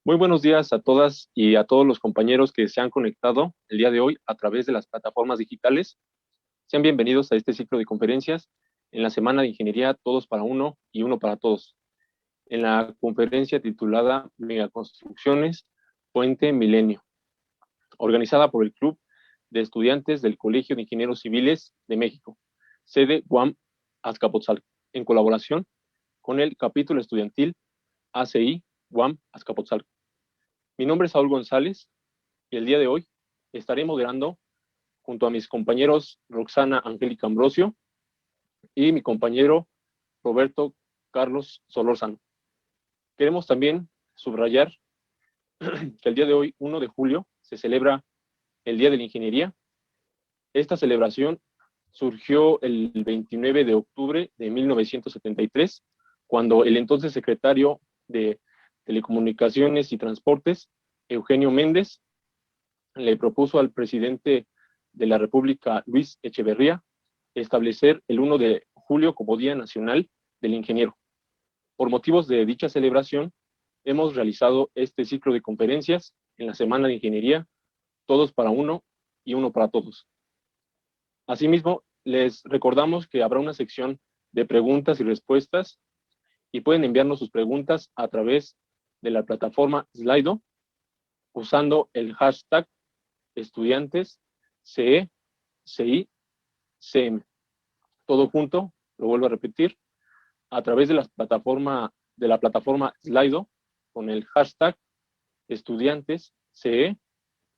Muy buenos días a todas y a todos los compañeros que se han conectado el día de hoy a través de las plataformas digitales. Sean bienvenidos a este ciclo de conferencias en la Semana de Ingeniería Todos para Uno y Uno para Todos, en la conferencia titulada Megaconstrucciones Puente Milenio, organizada por el Club de Estudiantes del Colegio de Ingenieros Civiles de México, sede UAM Azcapotzalco, en colaboración con el capítulo estudiantil ACI UAM Azcapotzalco. Mi nombre es Saúl González y el día de hoy estaré moderando junto a mis compañeros Roxana Angélica Ambrosio y mi compañero Roberto Carlos Solórzano. Queremos también subrayar que el día de hoy, 1 de julio, se celebra el Día de la Ingeniería. Esta celebración surgió el 29 de octubre de 1973, cuando el entonces secretario de Telecomunicaciones y Transportes, Eugenio Méndez, le propuso al presidente de la República, Luis Echeverría, establecer el 1 de julio como Día Nacional del Ingeniero. Por motivos de dicha celebración, hemos realizado este ciclo de conferencias en la Semana de Ingeniería, Todos para Uno y Uno para Todos. Asimismo, les recordamos que habrá una sección de preguntas y respuestas y pueden enviarnos sus preguntas a través de la plataforma Slido usando el hashtag estudiantes CE, CI, CM. Todo junto, lo vuelvo a repetir, a través de la plataforma Slido con el hashtag estudiantes CE,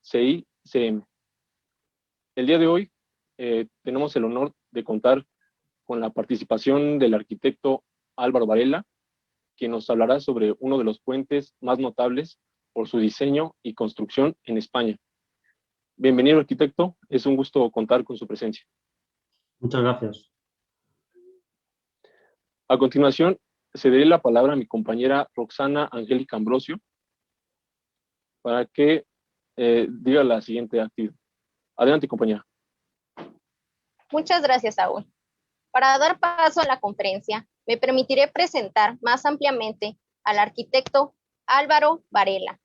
CI, CM. El día de hoy tenemos el honor de contar con la participación del arquitecto Álvaro Varela, quien nos hablará sobre uno de los puentes más notables por su diseño y construcción en España. Bienvenido, arquitecto. Es un gusto contar con su presencia. Muchas gracias. A continuación, cederé la palabra a mi compañera Roxana Angélica Ambrosio para que diga la siguiente actividad. Adelante, compañera. Muchas gracias, Saúl. Para dar paso a la conferencia, me permitiré presentar más ampliamente al arquitecto Álvaro Varela,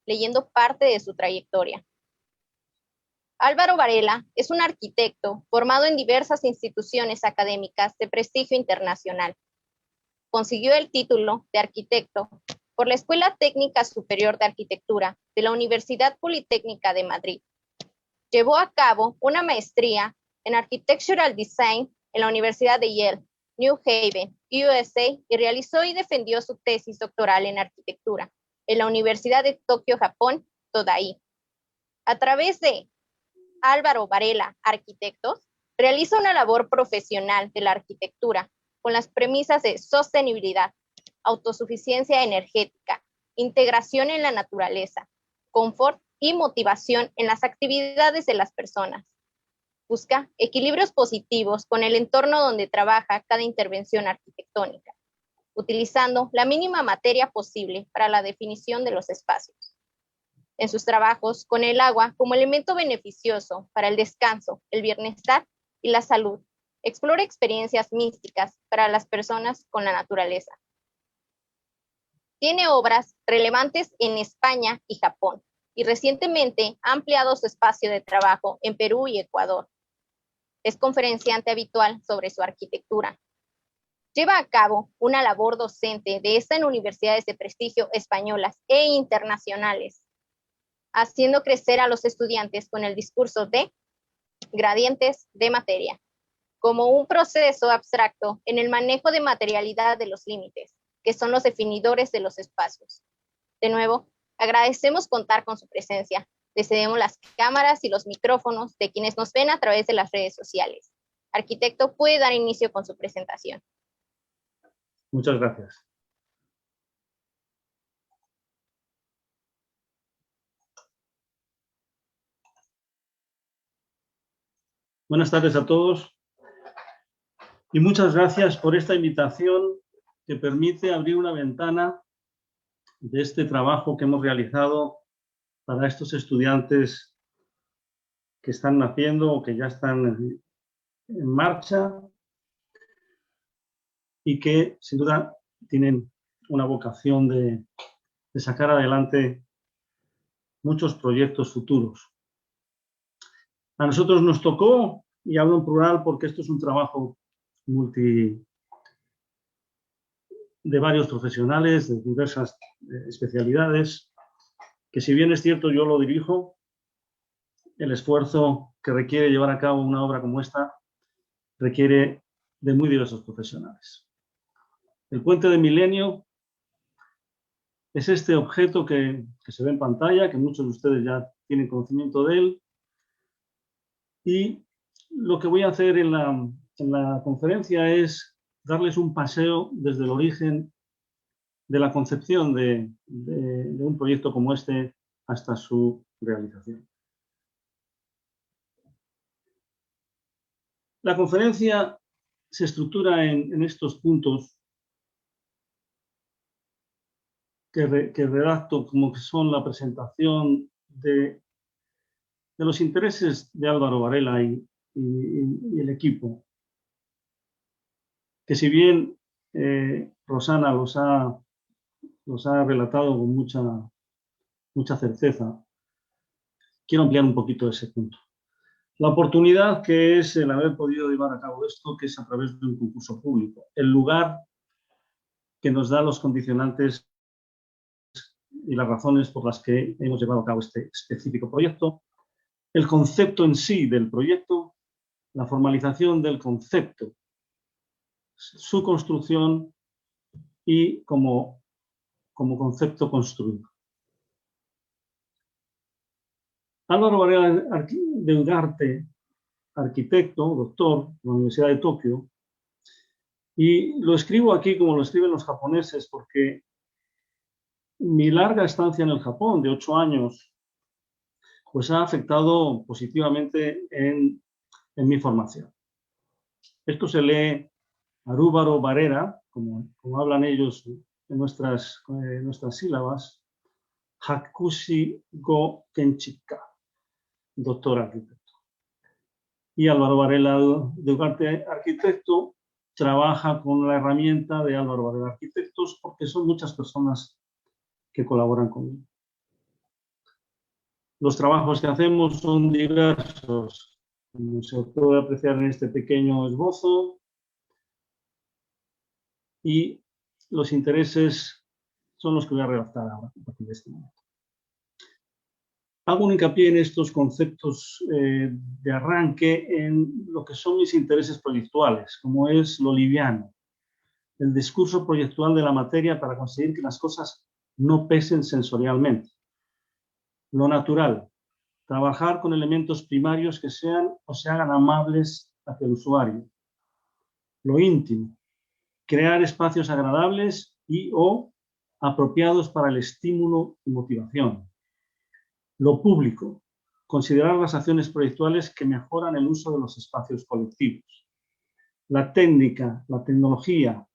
leyendo parte de su trayectoria. Álvaro Varela es un arquitecto formado en diversas instituciones académicas de prestigio internacional. Consiguió el título de arquitecto por la Escuela Técnica Superior de Arquitectura de la Universidad Politécnica de Madrid. Llevó a cabo una maestría en Architectural Design en la Universidad de Yale, New Haven, USA, y realizó y defendió su tesis doctoral en arquitectura en la Universidad de Tokio, Japón, Todai. A través de Álvaro Varela Arquitectos, realiza una labor profesional de la arquitectura con las premisas de sostenibilidad, autosuficiencia energética, integración en la naturaleza, confort y motivación en las actividades de las personas. Busca equilibrios positivos con el entorno donde trabaja cada intervención arquitectónica, utilizando la mínima materia posible para la definición de los espacios. En sus trabajos, con el agua como elemento beneficioso para el descanso, el bienestar y la salud, explora experiencias místicas para las personas con la naturaleza. Tiene obras relevantes en España y Japón, y recientemente ha ampliado su espacio de trabajo en Perú y Ecuador. Es conferenciante habitual sobre su arquitectura. Lleva a cabo una labor docente de esta en universidades de prestigio españolas e internacionales, haciendo crecer a los estudiantes con el discurso de gradientes de materia, como un proceso abstracto en el manejo de materialidad de los límites, que son los definidores de los espacios. De nuevo, agradecemos contar con su presencia. Le cedemos las cámaras y los micrófonos de quienes nos ven a través de las redes sociales. Arquitecto, puede dar inicio con su presentación. Muchas gracias. Buenas tardes a todos y muchas gracias por esta invitación que permite abrir una ventana de este trabajo que hemos realizado para estos estudiantes que están naciendo o que ya están en marcha. y que sin duda tienen una vocación de sacar adelante muchos proyectos futuros. A nosotros nos tocó, y hablo en plural porque esto es un trabajo de varios profesionales, de diversas especialidades, que si bien es cierto yo lo dirijo, el esfuerzo que requiere llevar a cabo una obra como esta requiere de muy diversos profesionales. El puente de Milenio es este objeto que se ve en pantalla, que muchos de ustedes ya tienen conocimiento de él. Y lo que voy a hacer en la conferencia es darles un paseo desde el origen de la concepción de un proyecto como este hasta su realización. La conferencia se estructura en estos puntos que redacto como que son la presentación de los intereses de Álvaro Varela y el equipo, que si bien Rosana los ha relatado con mucha certeza, quiero ampliar un poquito ese punto. La oportunidad que es el haber podido llevar a cabo esto, que es a través de un concurso público, el lugar que nos da los condicionantes y las razones por las que hemos llevado a cabo este específico proyecto, el concepto en sí del proyecto, la formalización del concepto, su construcción y como concepto construido. Álvaro Varela de Ugarte, arquitecto, doctor de la Universidad de Tokio, y lo escribo aquí como lo escriben los japoneses porque mi larga estancia en el Japón, de 8 años, pues ha afectado positivamente en mi formación. Esto se lee Arúbaro Varela, como hablan ellos en nuestras sílabas, Hakushi Go Kenchika, doctor arquitecto. Y Álvaro Varela de Ugarte, arquitecto, trabaja con la herramienta de Álvaro Varela Arquitectos porque son muchas personas que colaboran conmigo. Los trabajos que hacemos son diversos, como se puede apreciar en este pequeño esbozo, y los intereses son los que voy a redactar ahora, a partir de este momento. Hago un hincapié en estos conceptos de arranque en lo que son mis intereses proyectuales, como es lo liviano, el discurso proyectual de la materia para conseguir que las cosas no pesen sensorialmente. Lo natural, trabajar con elementos primarios que sean o se hagan amables hacia el usuario. Lo íntimo, crear espacios agradables y o apropiados para el estímulo y motivación. Lo público, considerar las acciones proyectuales que mejoran el uso de los espacios colectivos. La técnica, la tecnología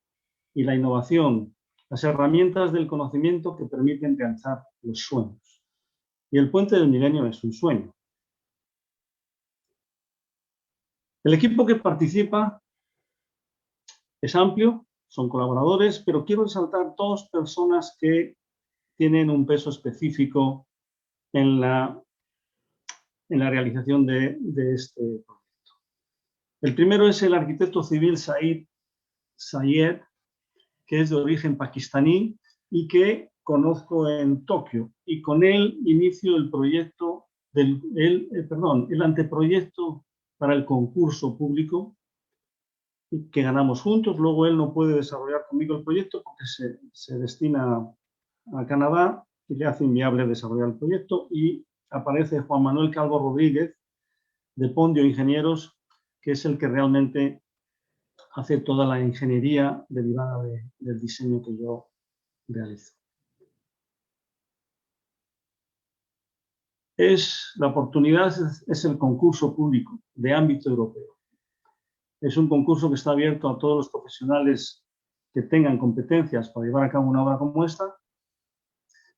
y la innovación, las herramientas del conocimiento que permiten realizar los sueños. Y el puente del milenio es un sueño. El equipo que participa es amplio, son colaboradores, pero quiero resaltar 2 personas que tienen un peso específico en la realización de este proyecto. El primero es el arquitecto civil Said Sayed, que es de origen pakistaní y que conozco en Tokio. Y con él inicio el proyecto, el anteproyecto para el concurso público que ganamos juntos. Luego él no puede desarrollar conmigo el proyecto porque se destina a Canadá y le hace inviable desarrollar el proyecto, y aparece Juan Manuel Calvo Rodríguez de Pondio Ingenieros, que es el que realmente hace toda la ingeniería derivada del diseño que yo realizo. La oportunidad es el concurso público de ámbito europeo. Es un concurso que está abierto a todos los profesionales que tengan competencias para llevar a cabo una obra como esta,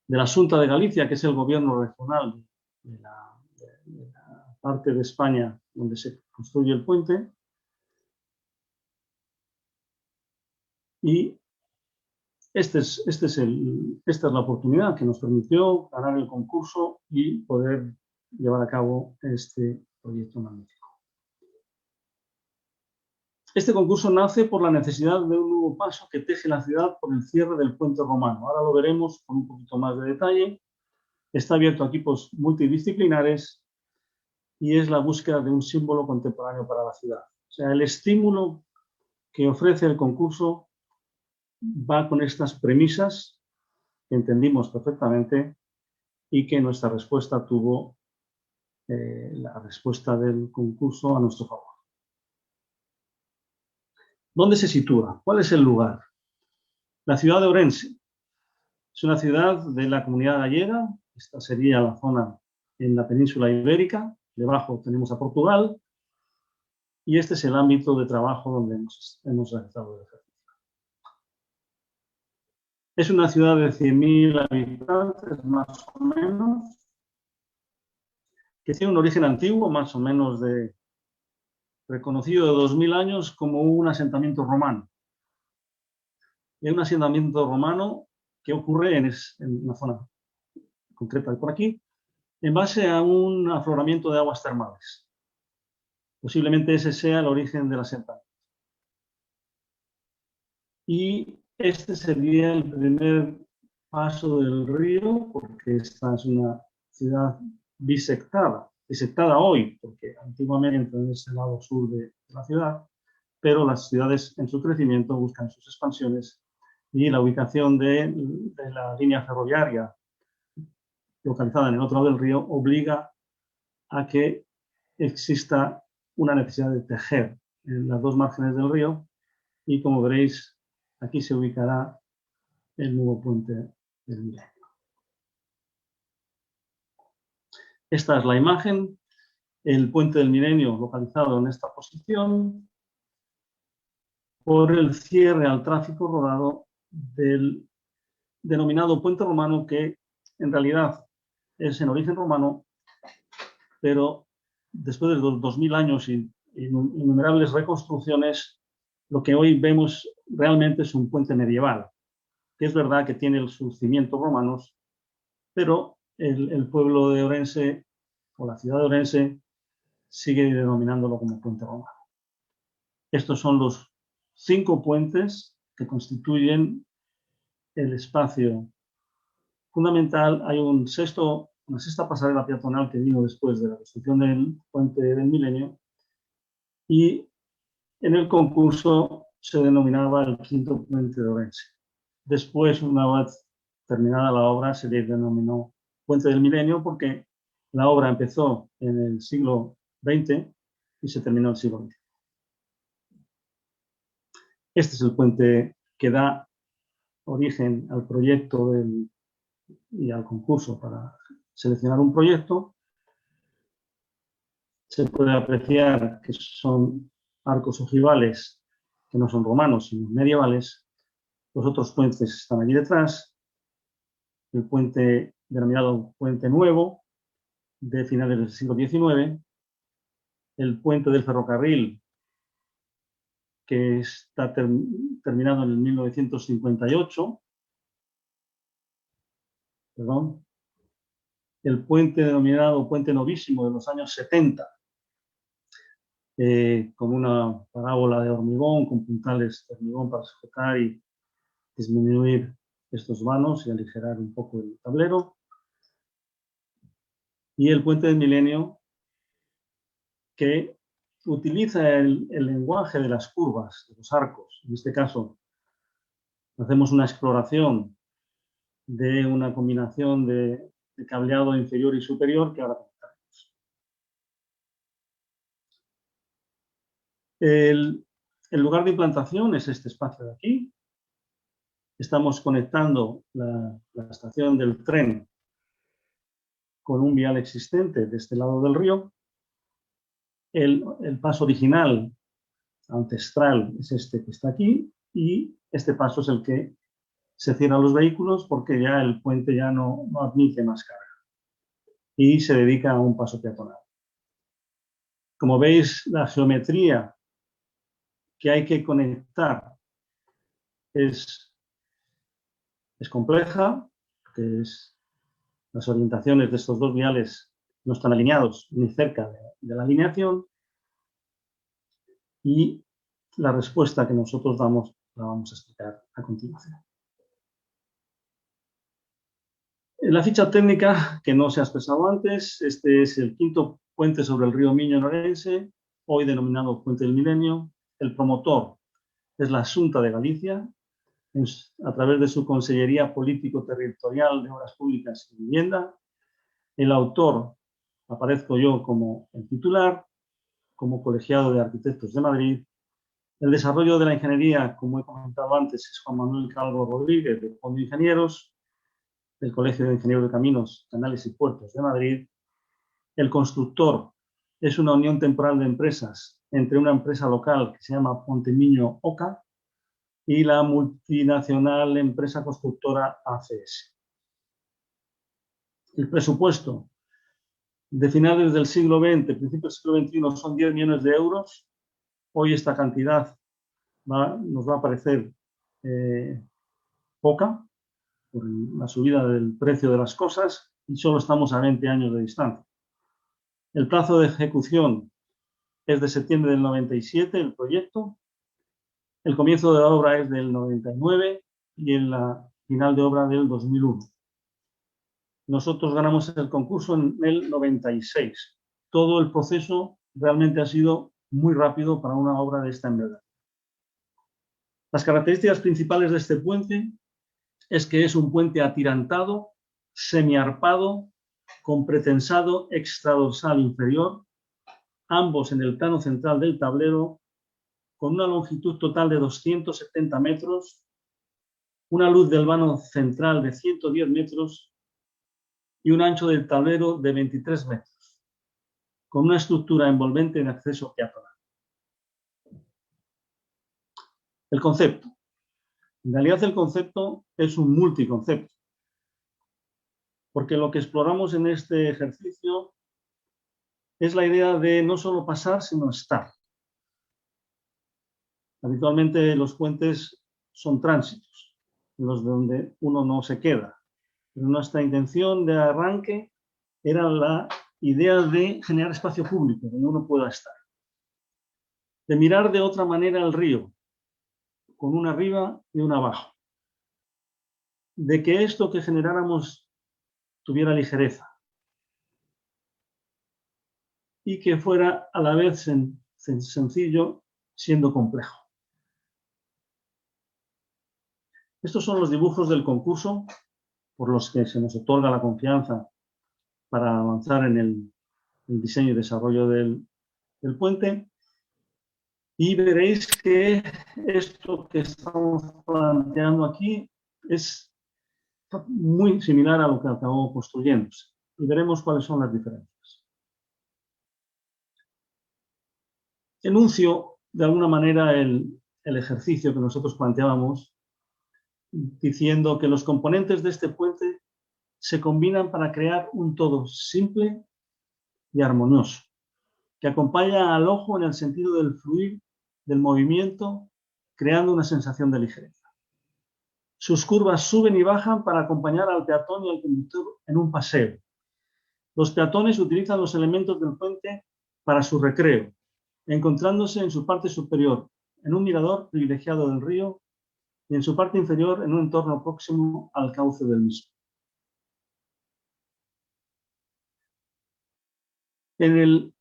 de la Xunta de Galicia, que es el gobierno regional de la parte de España donde se construye el puente, Y esta es la oportunidad que nos permitió ganar el concurso y poder llevar a cabo este proyecto magnífico. Este concurso nace por la necesidad de un nuevo paso que teje la ciudad por el cierre del puente romano. Ahora lo veremos con un poquito más de detalle. Está abierto a equipos multidisciplinares y es la búsqueda de un símbolo contemporáneo para la ciudad. O sea, el estímulo que ofrece el concurso va con estas premisas que entendimos perfectamente y que nuestra respuesta tuvo la respuesta del concurso a nuestro favor. ¿Dónde se sitúa? ¿Cuál es el lugar? La ciudad de Orense. Es una ciudad de la Comunidad Gallega. Esta sería la zona en la península ibérica. Debajo tenemos a Portugal. Y este es el ámbito de trabajo donde hemos realizado el ejercicio. Es una ciudad de 100.000 habitantes, más o menos, que tiene un origen antiguo, más o menos reconocido de 2000 años como un asentamiento romano. Y hay un asentamiento romano que ocurre en una zona concreta de por aquí, en base a un afloramiento de aguas termales. Posiblemente ese sea el origen del asentamiento. Y este sería el primer paso del río, porque esta es una ciudad bisectada hoy, porque antiguamente es el lado sur de la ciudad, pero las ciudades en su crecimiento buscan sus expansiones y la ubicación de la línea ferroviaria localizada en el otro lado del río obliga a que exista una necesidad de tejer en las dos márgenes del río y, como veréis, aquí se ubicará el nuevo puente del Milenio. Esta es la imagen, el puente del Milenio localizado en esta posición por el cierre al tráfico rodado del denominado puente romano, que en realidad es en origen romano, pero después de los 2000 años y innumerables reconstrucciones, lo que hoy vemos realmente es un puente medieval, que es verdad que tiene sus cimientos romanos, pero el pueblo de Orense o la ciudad de Orense sigue denominándolo como puente romano. Estos son los 5 puentes que constituyen el espacio fundamental. Hay una sexta pasarela peatonal que vino después de la construcción del puente del Milenio, y en el concurso se denominaba el 5.º puente de Orense. Después, una vez terminada la obra, se le denominó Puente del Milenio porque la obra empezó en el siglo XX y se terminó en el siglo XX. Este es el puente que da origen al proyecto y al concurso para seleccionar un proyecto. Se puede apreciar que son arcos ojivales que no son romanos, sino medievales. Los otros puentes están allí detrás. El puente denominado Puente Nuevo, de finales del siglo XIX. El puente del ferrocarril, que está terminado en el 1958. Perdón. El puente denominado Puente Novísimo, de los años 70, con una parábola de hormigón, con puntales de hormigón para sujetar y disminuir estos vanos y aligerar un poco el tablero. Y el puente del Milenio, que utiliza el lenguaje de las curvas, de los arcos. En este caso, hacemos una exploración de una combinación de cableado inferior y superior que ahora comentaremos. El lugar de implantación es este espacio de aquí. Estamos conectando la estación del tren con un vial existente de este lado del río. El paso original, ancestral, es este que está aquí, y este paso es el que se cierra a los vehículos porque ya el puente ya no admite más carga y se dedica a un paso peatonal. Como veis, la geometría que hay que conectar es compleja, porque las orientaciones de estos dos viales no están alineados ni cerca de la alineación, y la respuesta que nosotros damos la vamos a explicar a continuación. En la ficha técnica, que no se ha expresado antes, este es el quinto puente sobre el río Miño en Orense, hoy denominado Puente del Milenio. El promotor es la Xunta de Galicia, a través de su Consellería Político-Territorial de Obras Públicas y Vivienda. El autor, aparezco yo como el titular, como Colegiado de Arquitectos de Madrid. El desarrollo de la ingeniería, como he comentado antes, es Juan Manuel Calvo Rodríguez, de Fondo de Ingenieros, del Colegio de Ingenieros de Caminos, Canales y Puertos de Madrid. El constructor es una unión temporal de empresas entre una empresa local que se llama Pontemiño Oca y la multinacional empresa constructora ACS. El presupuesto de finales del siglo XX, principios del siglo XXI, son 10 millones de euros. Hoy esta cantidad nos va a parecer poca por la subida del precio de las cosas, y solo estamos a 20 años de distancia. El plazo de ejecución es de septiembre del 97, el proyecto. El comienzo de la obra es del 99 y en la final de obra del 2001. Nosotros ganamos el concurso en el 96. Todo el proceso realmente ha sido muy rápido para una obra de esta envergadura. Las características principales de este puente es que es un puente atirantado, semiarpado, con pretensado extradorsal inferior, ambos en el plano central del tablero, con una longitud total de 270 metros, una luz del vano central de 110 metros y un ancho del tablero de 23 metros, con una estructura envolvente de acceso peatonal. El concepto. En realidad el concepto es un multiconcepto, porque lo que exploramos en este ejercicio es la idea de no solo pasar, sino estar. Habitualmente los puentes son tránsitos, los donde uno no se queda. Pero nuestra intención de arranque era la idea de generar espacio público, donde uno pueda estar. De mirar de otra manera el río, con una arriba y una abajo. De que esto que generáramos tuviera ligereza. Y que fuera a la vez sencillo, siendo complejo. Estos son los dibujos del concurso por los que se nos otorga la confianza para avanzar en el diseño y desarrollo del puente. Y veréis que esto que estamos planteando aquí es muy similar a lo que acabó construyéndose. Y veremos cuáles son las diferencias. Enuncio, de alguna manera, el ejercicio que nosotros planteábamos, diciendo que los componentes de este puente se combinan para crear un todo simple y armonioso, que acompaña al ojo en el sentido del fluir, del movimiento, creando una sensación de ligereza. Sus curvas suben y bajan para acompañar al peatón y al conductor en un paseo. Los peatones utilizan los elementos del puente para su recreo, encontrándose en su parte superior en un mirador privilegiado del río y en su parte inferior en un entorno próximo al cauce del mismo. En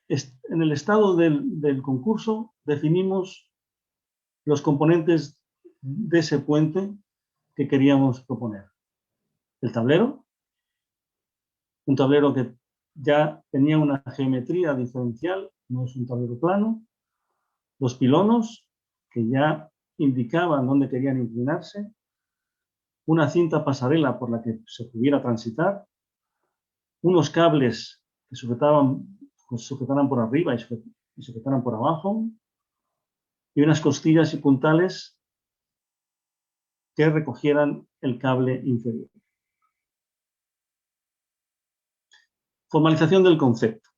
el estado del concurso definimos los componentes de ese puente que queríamos proponer. El tablero, un tablero que ya tenía una geometría diferencial, no es un tablero plano. Los pilonos, que ya indicaban dónde querían inclinarse. Una cinta pasarela por la que se pudiera transitar. Unos cables que sujetaran por arriba y sujetaran por abajo. Y unas costillas y puntales que recogieran el cable inferior. Formalización del concepto.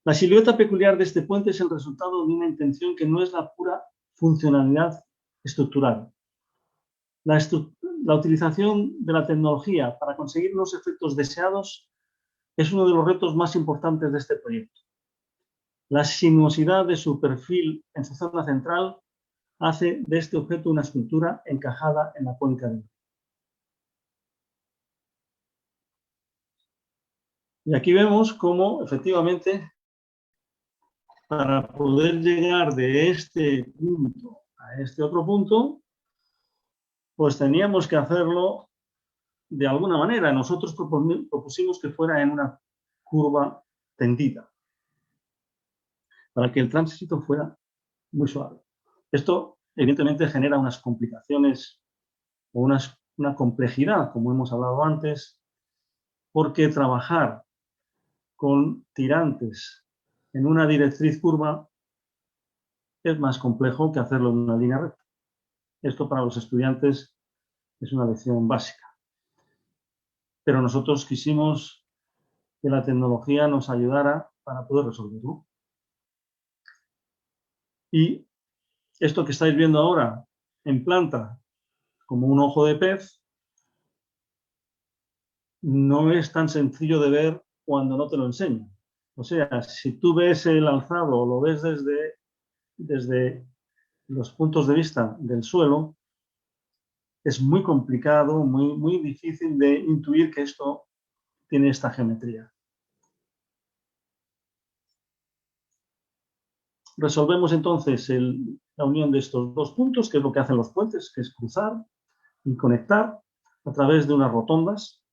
La silueta peculiar de este puente es el resultado de una intención que no es la pura funcionalidad estructural. La utilización de la tecnología para conseguir los efectos deseados es uno de los retos más importantes de este proyecto. La sinuosidad de su perfil en su zona central hace de este objeto una escultura encajada en la cuenca del río. Y aquí vemos cómo, efectivamente, para poder llegar de este punto a este otro punto, pues teníamos que hacerlo de alguna manera. Nosotros propusimos que fuera en una curva tendida, para que el tránsito fuera muy suave. Esto, evidentemente, genera unas complicaciones o una complejidad, como hemos hablado antes, porque trabajar con tirantes en una directriz curva es más complejo que hacerlo en una línea recta. Esto para los estudiantes es una lección básica. Pero nosotros quisimos que la tecnología nos ayudara para poder resolverlo. Y esto que estáis viendo ahora en planta como un ojo de pez no es tan sencillo de ver cuando no te lo enseño. O sea, si tú ves el alzado o lo ves desde los puntos de vista del suelo, es muy complicado, muy difícil de intuir que esto tiene esta geometría. Resolvemos entonces la unión de estos dos puntos, que es lo que hacen los puentes, que es cruzar y conectar a través de unas rotondas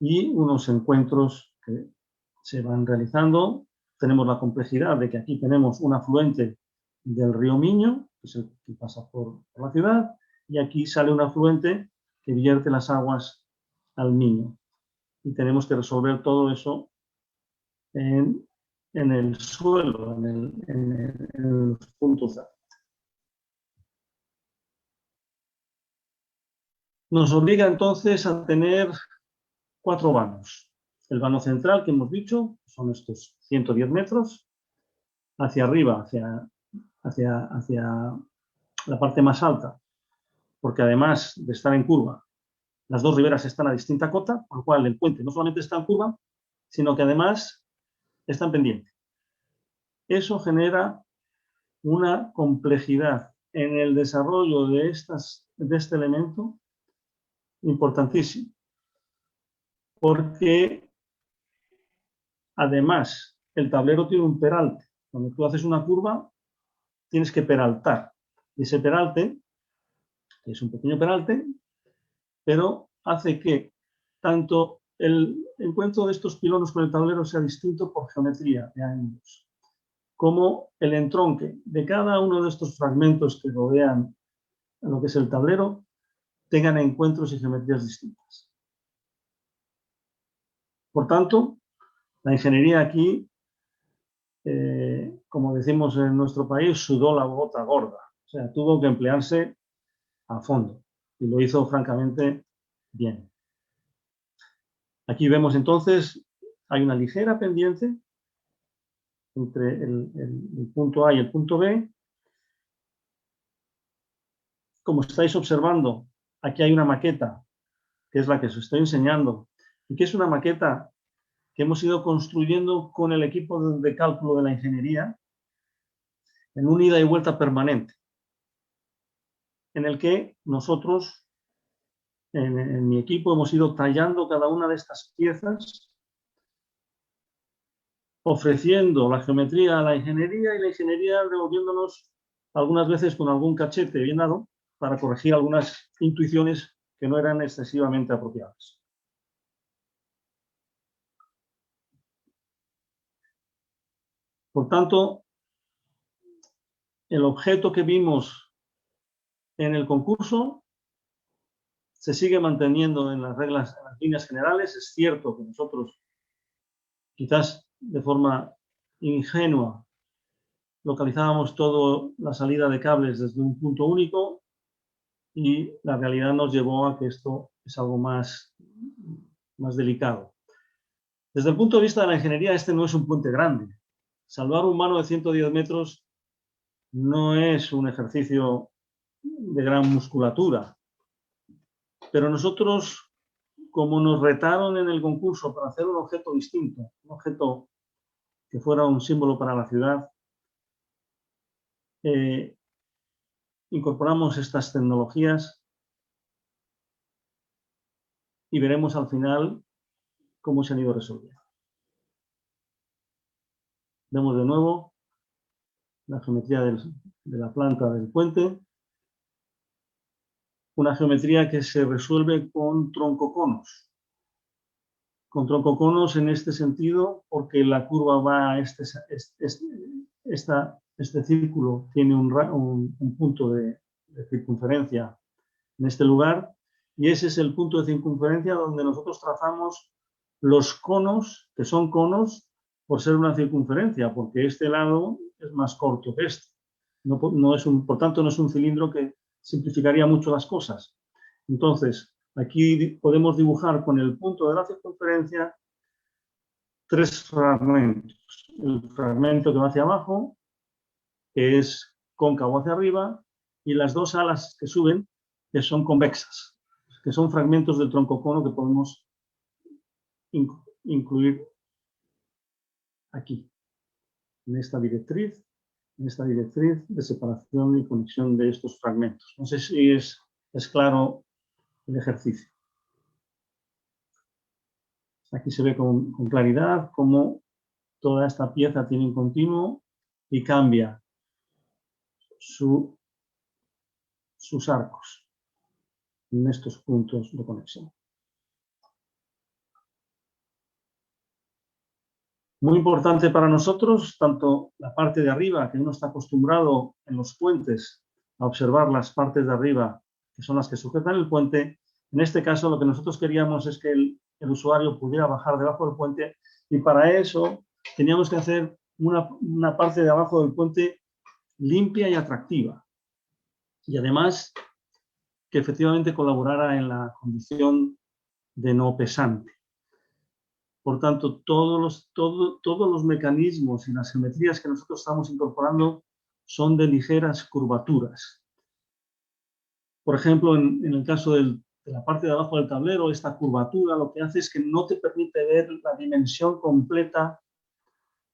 y unos encuentros que se van realizando. Tenemos la complejidad de que aquí tenemos un afluente del río Miño, que es el que pasa por la ciudad, y aquí sale un afluente que vierte las aguas al Miño. Y tenemos que resolver todo eso en el suelo, en los puntos A. Nos obliga entonces a tener 4 vanos. El vano central que hemos dicho, son estos 110 metros, hacia arriba, hacia la parte más alta, porque además de estar en curva, las dos riberas están a distinta cota, por lo cual el puente no solamente está en curva, sino que además está en pendiente. Eso genera una complejidad en el desarrollo de este elemento importantísimo, porque además el tablero tiene un peralte. Cuando tú haces una curva, tienes que peraltar. Y ese peralte, que es un pequeño peralte, pero hace que tanto el encuentro de estos pilones con el tablero sea distinto por geometría de ángulos, como el entronque de cada uno de estos fragmentos que rodean lo que es el tablero tengan encuentros y geometrías distintas. Por tanto, la ingeniería aquí, como decimos en nuestro país, sudó la gota gorda. O sea, tuvo que emplearse a fondo y lo hizo francamente bien. Aquí vemos entonces, hay una ligera pendiente entre el punto A y el punto B. Como estáis observando, aquí hay una maqueta, que es la que os estoy enseñando, y que es una maqueta que hemos ido construyendo con el equipo de cálculo de la ingeniería en un ida y vuelta permanente, en el que nosotros, en mi equipo, hemos ido tallando cada una de estas piezas, ofreciendo la geometría a la ingeniería y la ingeniería devolviéndonos algunas veces con algún cachete bien dado para corregir algunas intuiciones que no eran excesivamente apropiadas. Por tanto, el objeto que vimos en el concurso se sigue manteniendo en las reglas, en las líneas generales. Es cierto que nosotros, quizás de forma ingenua, localizábamos toda la salida de cables desde un punto único y la realidad nos llevó a que esto es algo más delicado. Desde el punto de vista de la ingeniería, este no es un puente grande. Salvar un vano de 110 metros no es un ejercicio de gran musculatura, pero nosotros, como nos retaron en el concurso para hacer un objeto distinto, un objeto que fuera un símbolo para la ciudad, incorporamos estas tecnologías y veremos al final cómo se han ido resolviendo. Vemos de nuevo la geometría de la planta del puente, una geometría que se resuelve con troncoconos. Con troncoconos en este sentido, porque la curva va a este círculo, tiene un punto de circunferencia en este lugar, y ese es el punto de circunferencia donde nosotros trazamos los conos, que son conos por ser una circunferencia, porque este lado es más corto que este. Por tanto, no es un cilindro que simplificaría mucho las cosas. Entonces, aquí podemos dibujar con el punto de la circunferencia tres fragmentos. El fragmento que va hacia abajo, que es cóncavo hacia arriba, y las dos alas que suben, que son convexas, que son fragmentos del troncocono que podemos incluir aquí, en esta directriz de separación y conexión de estos fragmentos. No sé si es claro el ejercicio. Aquí se ve con claridad cómo toda esta pieza tiene un continuo y cambia sus arcos en estos puntos de conexión. Muy importante para nosotros, tanto la parte de arriba, que uno está acostumbrado en los puentes a observar las partes de arriba, que son las que sujetan el puente. En este caso, lo que nosotros queríamos es que el usuario pudiera bajar debajo del puente, y para eso teníamos que hacer una parte de abajo del puente limpia y atractiva. Y además, que efectivamente colaborara en la condición de no pesante. Por tanto, todos los mecanismos y las geometrías que nosotros estamos incorporando son de ligeras curvaturas. Por ejemplo, en el caso de la parte de abajo del tablero, esta curvatura lo que hace es que no te permite ver la dimensión completa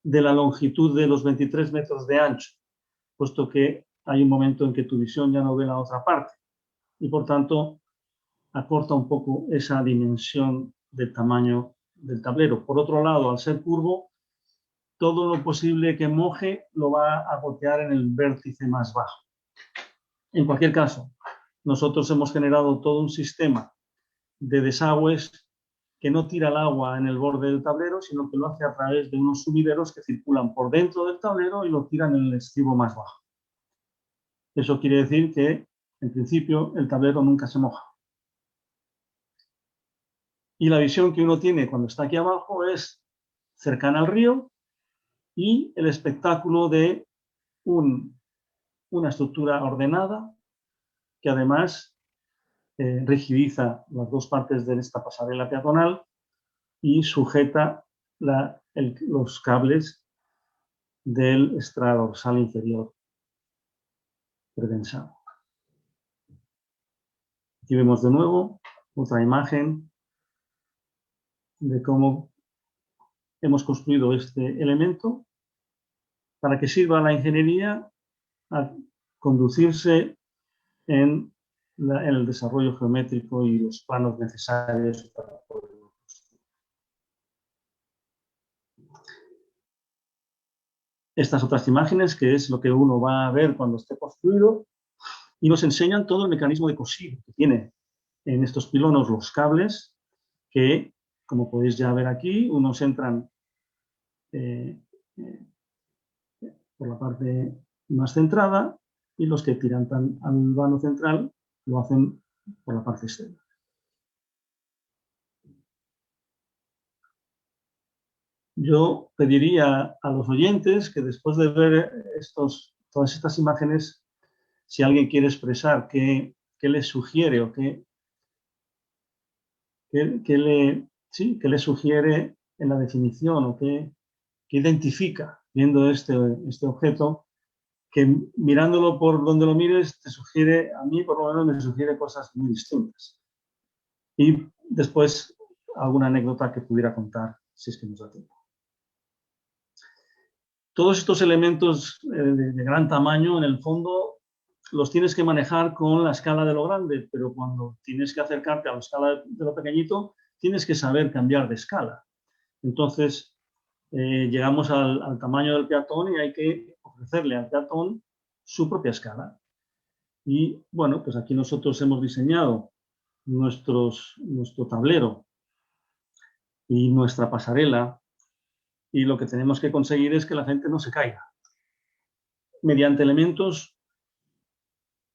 de la longitud de los 23 metros de ancho, puesto que hay un momento en que tu visión ya no ve la otra parte y, por tanto, acorta un poco esa dimensión del tamaño del tablero. Por otro lado, al ser curvo, todo lo posible que moje lo va a gotear en el vértice más bajo. En cualquier caso, nosotros hemos generado todo un sistema de desagües que no tira el agua en el borde del tablero, sino que lo hace a través de unos sumideros que circulan por dentro del tablero y lo tiran en el estribo más bajo. Eso quiere decir que, en principio, el tablero nunca se moja. Y la visión que uno tiene cuando está aquí abajo es cercana al río y el espectáculo de una estructura ordenada que además rigidiza las dos partes de esta pasarela peatonal y sujeta los cables del extradorsal inferior predensado. Aquí vemos de nuevo otra imagen de cómo hemos construido este elemento para que sirva a la ingeniería a conducirse en el desarrollo geométrico y los planos necesarios para poder construir. Estas otras imágenes, que es lo que uno va a ver cuando esté construido, y nos enseñan todo el mecanismo de cosido que tiene en estos pilonos los cables, que, como podéis ya ver aquí, unos entran por la parte más centrada y los que tiran al vano central lo hacen por la parte externa. Yo pediría a los oyentes que después de ver todas estas imágenes, si alguien quiere expresar qué les sugiere o qué le sugiere en la definición o qué identifica viendo este objeto, que mirándolo por donde lo mires te sugiere, a mí por lo menos me sugiere cosas muy distintas. Y después alguna anécdota que pudiera contar, si es que nos da tiempo. Todos estos elementos de gran tamaño, en el fondo, los tienes que manejar con la escala de lo grande, pero cuando tienes que acercarte a la escala de lo pequeñito, tienes que saber cambiar de escala. Entonces, llegamos al tamaño del peatón y hay que ofrecerle al peatón su propia escala. Y bueno, pues aquí nosotros hemos diseñado nuestro tablero y nuestra pasarela, y lo que tenemos que conseguir es que la gente no se caiga mediante elementos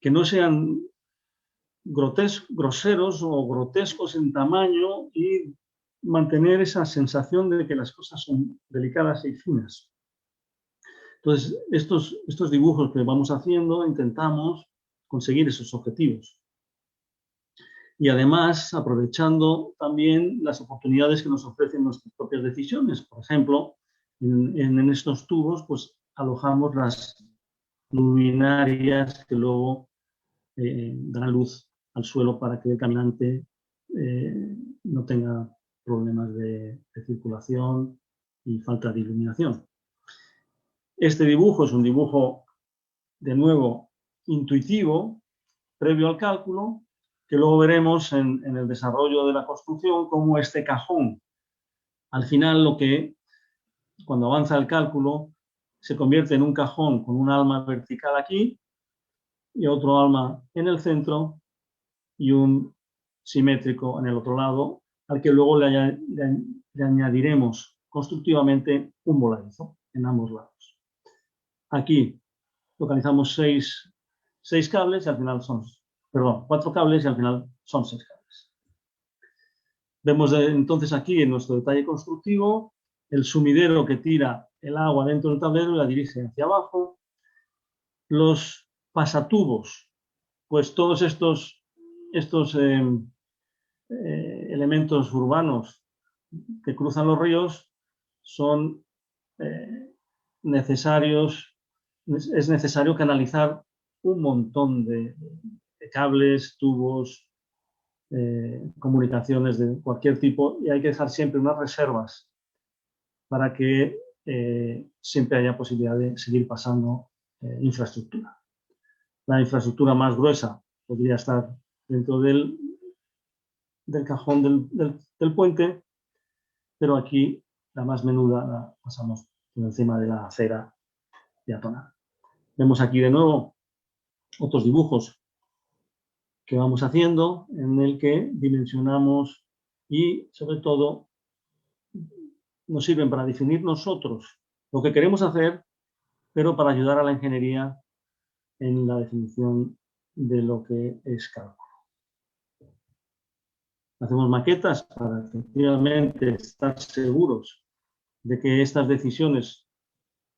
que no sean groseros o grotescos en tamaño y mantener esa sensación de que las cosas son delicadas y finas. Entonces, estos dibujos que vamos haciendo, intentamos conseguir esos objetivos. Y además, aprovechando también las oportunidades que nos ofrecen nuestras propias decisiones. Por ejemplo, en estos tubos, pues alojamos las luminarias que luego dan luz al suelo para que el caminante no tenga problemas de circulación y falta de iluminación. Este dibujo es un dibujo, de nuevo, intuitivo, previo al cálculo, que luego veremos en el desarrollo de la construcción como este cajón. Al final, cuando avanza el cálculo, se convierte en un cajón con un alma vertical aquí y otro alma en el centro y un simétrico en el otro lado, al que luego le añadiremos constructivamente un voladizo en ambos lados. Aquí localizamos 6 cables y al final son... Perdón, 4 cables y al final son 6 cables. Vemos entonces aquí en nuestro detalle constructivo el sumidero que tira el agua dentro del tablero y la dirige hacia abajo. Los pasatubos, pues todos estos elementos urbanos que cruzan los ríos son necesarios. Es necesario canalizar un montón de cables, tubos, comunicaciones de cualquier tipo, y hay que dejar siempre unas reservas para que siempre haya posibilidad de seguir pasando infraestructura. La infraestructura más gruesa podría estar dentro del cajón del puente, pero aquí la más menuda la pasamos por encima de la acera peatonal. Vemos aquí de nuevo otros dibujos que vamos haciendo en el que dimensionamos y, sobre todo, nos sirven para definir nosotros lo que queremos hacer, pero para ayudar a la ingeniería en la definición de lo que es cálculo. Hacemos maquetas para efectivamente estar seguros de que estas decisiones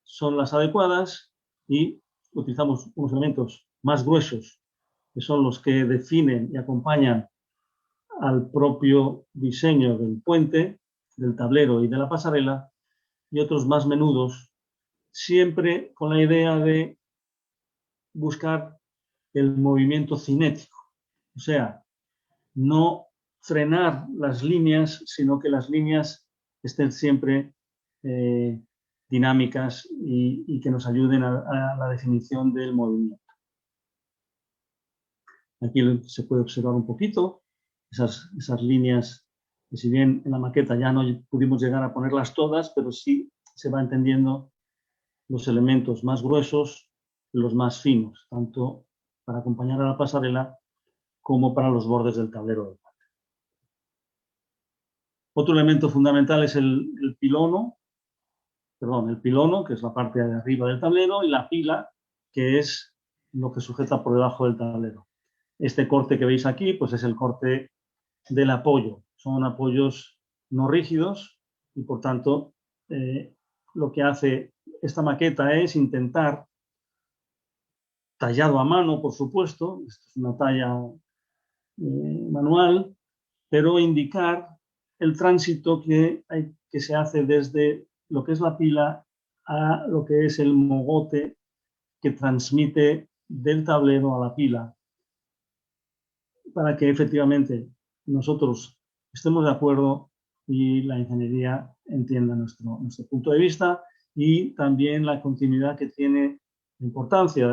son las adecuadas y utilizamos unos elementos más gruesos que son los que definen y acompañan al propio diseño del puente, del tablero y de la pasarela, y otros más menudos, siempre con la idea de buscar el movimiento cinético, o sea, no frenar las líneas, sino que las líneas estén siempre dinámicas y que nos ayuden a la definición del movimiento. Aquí se puede observar un poquito esas líneas, que si bien en la maqueta ya no pudimos llegar a ponerlas todas, pero sí se va entendiendo los elementos más gruesos, los más finos, tanto para acompañar a la pasarela como para los bordes del tablero del puente. Otro elemento fundamental es el pilono, que es la parte de arriba del tablero, y la pila, que es lo que sujeta por debajo del tablero. Este corte que veis aquí, pues es el corte del apoyo. Son apoyos no rígidos y, por tanto, lo que hace esta maqueta es intentar, tallado a mano, por supuesto, esto es una talla manual, pero indicar el tránsito que se hace desde lo que es la pila a lo que es el mogote que transmite del tablero a la pila para que efectivamente nosotros estemos de acuerdo y la ingeniería entienda nuestro punto de vista y también la continuidad que tiene, la importancia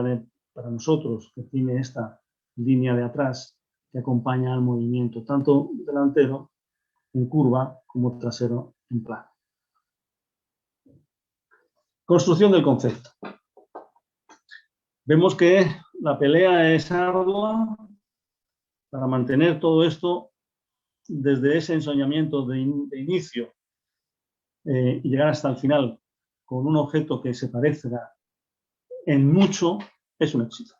para nosotros que tiene esta línea de atrás que acompaña al movimiento, tanto delantero en curva como trasero en plano. Construcción del concepto. Vemos que la pelea es ardua para mantener todo esto desde ese ensoñamiento de inicio y llegar hasta el final con un objeto que se parezca en mucho, es un éxito.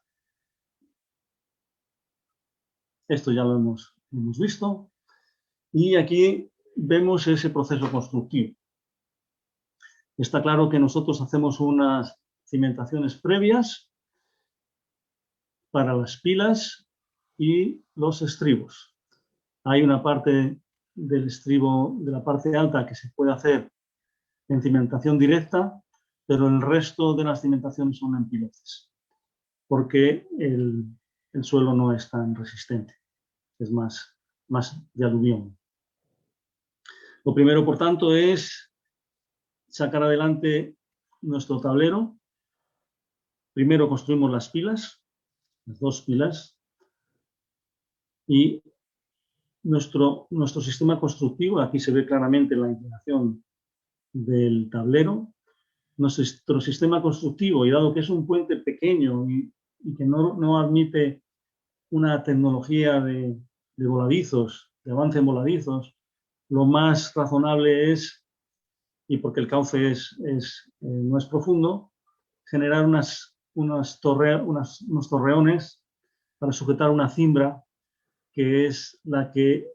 Esto ya lo hemos visto. Y aquí vemos ese proceso constructivo. Está claro que nosotros hacemos unas cimentaciones previas para las pilas y los estribos. Hay una parte del estribo, de la parte alta, que se puede hacer en cimentación directa, pero el resto de las cimentaciones son en pilotes, porque el suelo no es tan resistente, es más de aluvión. Lo primero, por tanto, es sacar adelante nuestro tablero. Primero construimos las pilas, las dos pilas, y nuestro sistema constructivo, aquí se ve claramente la inclinación del tablero. Nuestro sistema constructivo, y dado que es un puente pequeño y que no admite una tecnología de voladizos, de avance en voladizos, lo más razonable es, y porque el cauce no es profundo, generar unos torreones para sujetar una cimbra que es la que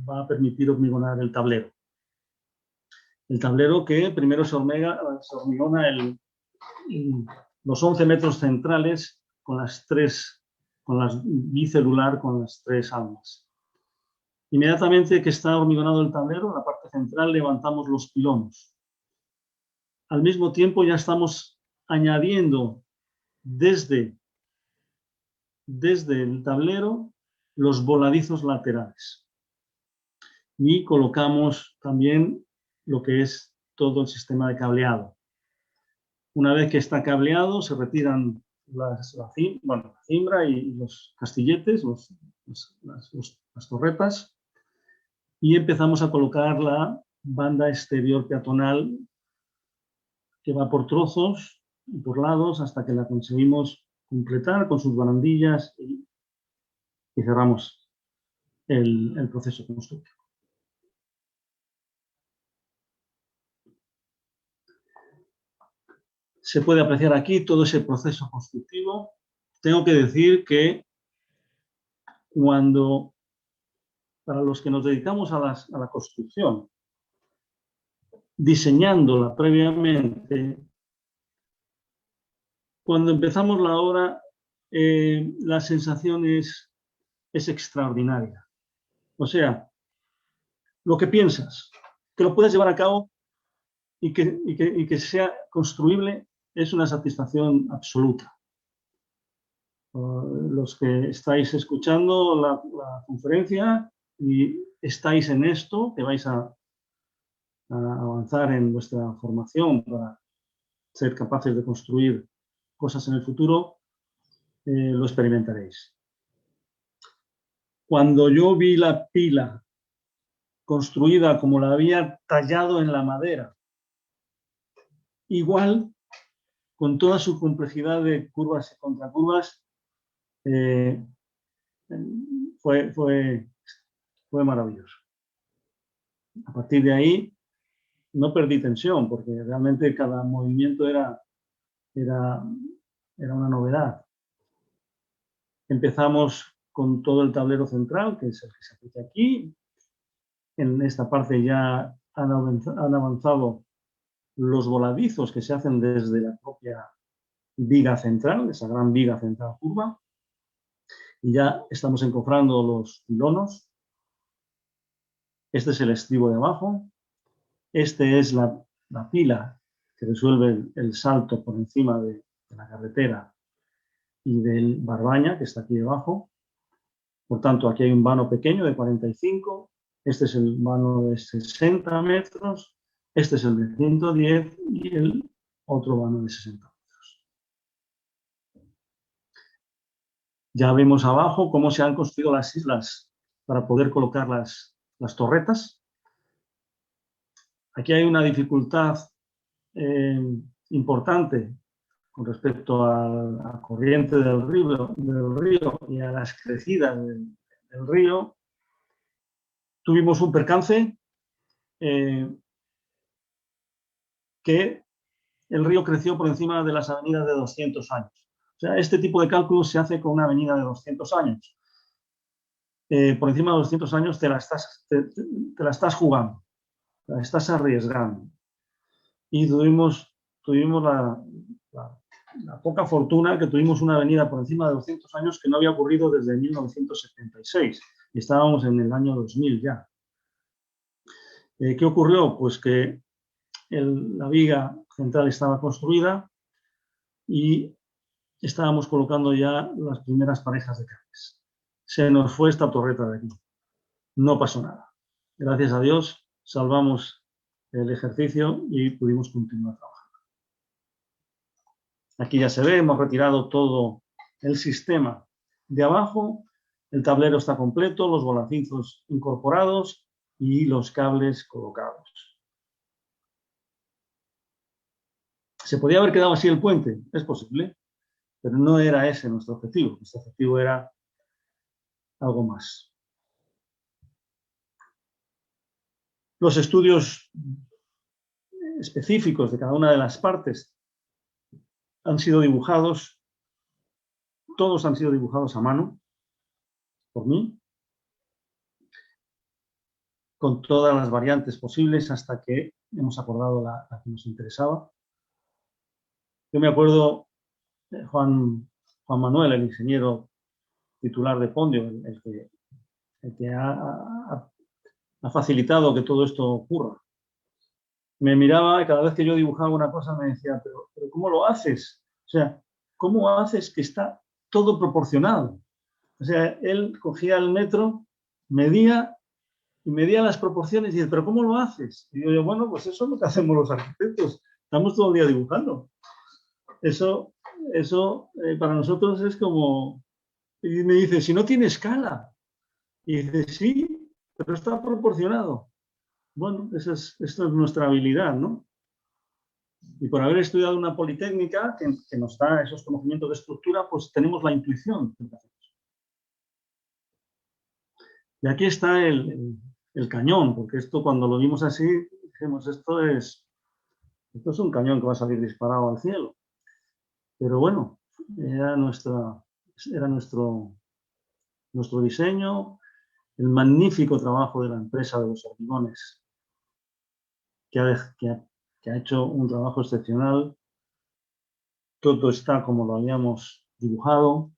va a permitir hormigonar el tablero. El tablero que primero se hormigona los 11 metros centrales con las bicelular con las tres almas. Inmediatamente que está hormigonado el tablero, en la parte central levantamos los pilones. Al mismo tiempo ya estamos añadiendo desde el tablero los voladizos laterales. Y colocamos también lo que es todo el sistema de cableado. Una vez que está cableado, se retiran la cimbra y los castilletes, las torretas, y empezamos a colocar la banda exterior peatonal que va por trozos y por lados hasta que la conseguimos completar con sus barandillas y cerramos el proceso constructivo. Se puede apreciar aquí todo ese proceso constructivo. Tengo que decir que para los que nos dedicamos a la construcción, diseñándola previamente, cuando empezamos la obra, la sensación es extraordinaria. O sea, lo que piensas, que lo puedes llevar a cabo y que sea construible, es una satisfacción absoluta. Los que estáis escuchando la conferencia y estáis en esto, que vais a avanzar en vuestra formación para ser capaces de construir cosas en el futuro, lo experimentaréis. Cuando yo vi la pila construida como la había tallado en la madera, igual, con toda su complejidad de curvas y contracurvas, fue maravilloso. A partir de ahí no perdí tensión, porque realmente cada movimiento era una novedad. Empezamos con todo el tablero central, que es el que se aprecia aquí. En esta parte ya han avanzado los voladizos que se hacen desde la propia viga central, esa gran viga central curva. Y ya estamos encofrando los pilonos. Este es el estribo de abajo. Este es la pila que resuelve el salto por encima de la carretera y del Barbaña, que está aquí debajo. Por tanto, aquí hay un vano pequeño de 45, este es el vano de 60 metros, este es el de 110 y el otro vano de 60 metros. Ya vemos abajo cómo se han construido las islas para poder colocar las torretas. Aquí hay una dificultad importante con respecto a la corriente del río y a las crecidas del río. Tuvimos un percance que el río creció por encima de las avenidas de 200 años. O sea, este tipo de cálculos se hace con una avenida de 200 años. Por encima de 200 años te la estás jugando, te la estás arriesgando. Y tuvimos la poca fortuna que tuvimos una avenida por encima de 200 años que no había ocurrido desde 1976. Y estábamos en el año 2000 ya. ¿Qué ocurrió? Pues que la viga central estaba construida y estábamos colocando ya las primeras parejas de cables. Se nos fue esta torreta de aquí. No pasó nada. Gracias a Dios salvamos el ejercicio y pudimos continuar trabajando. Aquí ya se ve, hemos retirado todo el sistema de abajo, el tablero está completo, los volantizos incorporados y los cables colocados. ¿Se podía haber quedado así el puente? Es posible, pero no era ese nuestro objetivo. Nuestro objetivo era algo más. Los estudios específicos de cada una de las partes han sido dibujados, todos han sido dibujados a mano por mí, con todas las variantes posibles hasta que hemos acordado la que nos interesaba. Yo me acuerdo de Juan Manuel, el ingeniero titular de Pondio, el que ha facilitado que todo esto ocurra. Me miraba y cada vez que yo dibujaba una cosa me decía, pero ¿cómo lo haces? O sea, ¿cómo haces que está todo proporcionado? O sea, él cogía el metro, medía y medía las proporciones y dice, ¿pero cómo lo haces? Y yo, bueno, pues eso es lo que hacemos los arquitectos. Estamos todo el día dibujando. Eso para nosotros es como... Y me dice, si no tiene escala. Y dice, sí, pero está proporcionado. Bueno, esto es nuestra habilidad, ¿no? Y por haber estudiado una politécnica que nos da esos conocimientos de estructura, pues tenemos la intuición. Y aquí está el cañón, porque esto cuando lo vimos así, dijimos, esto es un cañón que va a salir disparado al cielo. Pero bueno, era nuestro diseño, el magnífico trabajo de la empresa de los hormigones, que ha hecho un trabajo excepcional. Todo está como lo habíamos dibujado.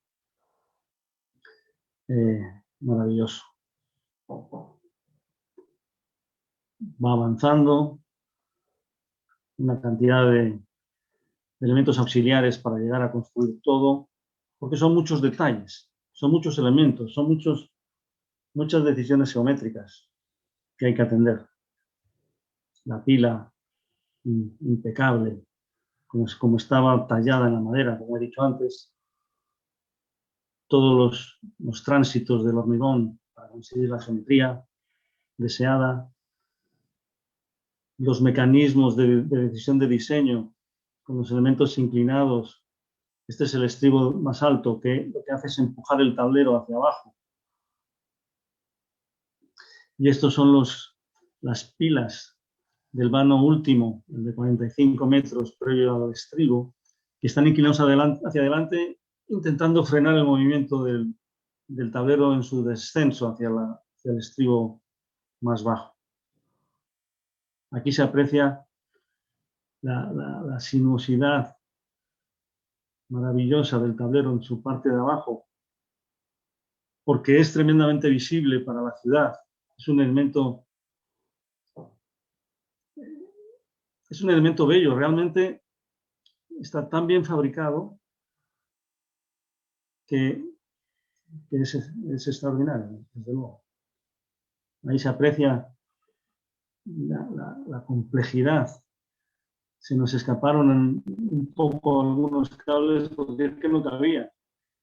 Maravilloso. Va avanzando una cantidad de elementos auxiliares para llegar a construir todo, porque son muchos detalles, son muchos elementos, son muchas decisiones geométricas que hay que atender. La pila impecable, como estaba tallada en la madera, como he dicho antes, todos los tránsitos del hormigón para conseguir la geometría deseada, los mecanismos de decisión de diseño con los elementos inclinados. Este es el estribo más alto, que lo que hace es empujar el tablero hacia abajo. Y estos son las pilas del vano último, el de 45 metros previo al estribo, que están inclinados hacia adelante, intentando frenar el movimiento del tablero en su descenso hacia el estribo más bajo. Aquí se aprecia la sinuosidad maravillosa del tablero en su parte de abajo, porque es tremendamente visible para la ciudad. Es un elemento bello, realmente está tan bien fabricado que es extraordinario, desde luego. Ahí se aprecia la complejidad. Se nos escaparon un poco algunos cables porque es que no cabía.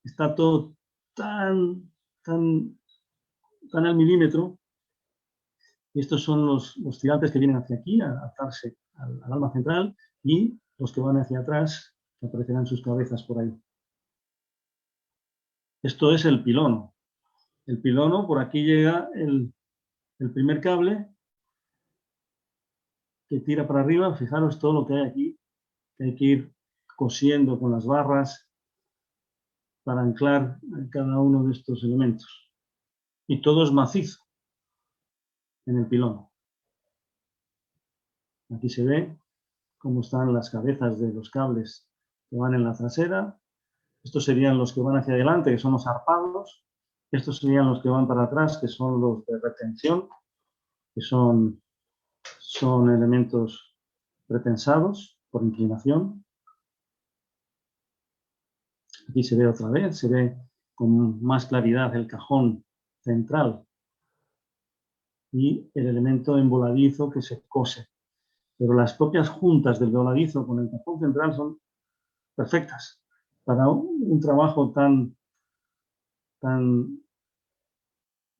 Está todo tan al milímetro. Y estos son los tirantes que vienen hacia aquí, a atarse al alma central, y los que van hacia atrás, que aparecerán sus cabezas por ahí. Esto es el pilono. El pilono, por aquí llega el primer cable que tira para arriba. Fijaros todo lo que hay aquí, que hay que ir cosiendo con las barras para anclar cada uno de estos elementos. Y todo es macizo en el pilono. Aquí se ve cómo están las cabezas de los cables que van en la trasera. Estos serían los que van hacia adelante, que son los zarpados. Estos serían los que van para atrás, que son los de retención, que son elementos pretensados por inclinación. Aquí se ve otra vez, se ve con más claridad el cajón central y el elemento emboladizo que se cose. Pero las propias juntas del voladizo con el cajón central son perfectas para un trabajo tan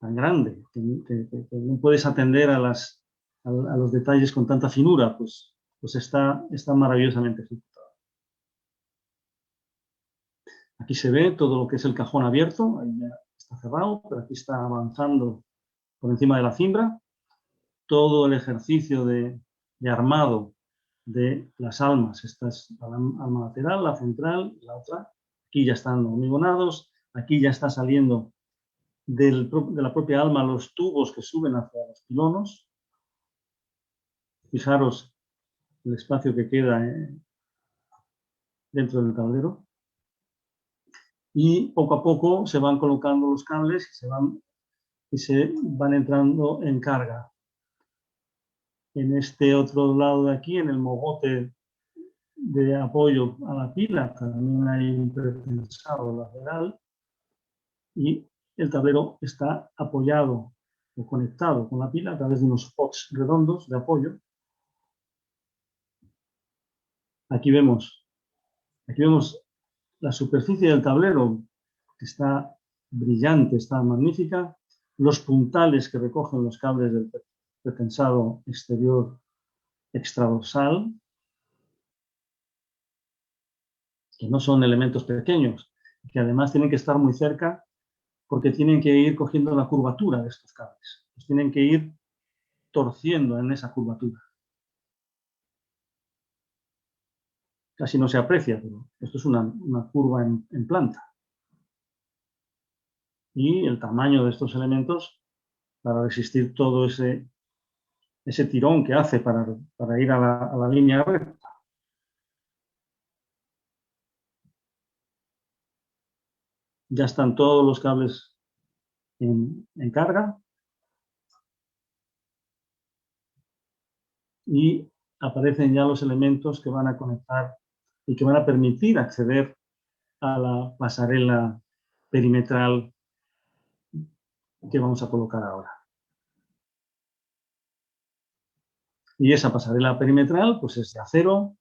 grande, que no puedes atender a los detalles con tanta finura, pues está maravillosamente ejecutado. Aquí se ve todo lo que es el cajón abierto, ahí ya está cerrado, pero aquí está avanzando por encima de la cimbra. Todo el ejercicio de armado de las almas, esta es la alma lateral, la central, la otra, aquí ya están hormigonados, aquí ya está saliendo de la propia alma los tubos que suben hacia los pilonos. Fijaros el espacio que queda dentro del tablero. Y poco a poco se van colocando los cables y se van entrando en carga. En este otro lado de aquí, en el mogote de apoyo a la pila, también hay un pretensado lateral y el tablero está apoyado o conectado con la pila a través de unos pots redondos de apoyo. Aquí vemos la superficie del tablero, que está brillante, está magnífica. Los puntales que recogen los cables del pretensado exterior extradorsal, que no son elementos pequeños, que además tienen que estar muy cerca porque tienen que ir cogiendo la curvatura de estos cables. Los tienen que ir torciendo en esa curvatura. Casi no se aprecia, pero esto es una curva en planta. Y el tamaño de estos elementos para resistir todo ese tirón que hace para ir a la línea recta. Ya están todos los cables en carga y aparecen ya los elementos que van a conectar y que van a permitir acceder a la pasarela perimetral que vamos a colocar ahora. Y esa pasarela perimetral pues es de acero,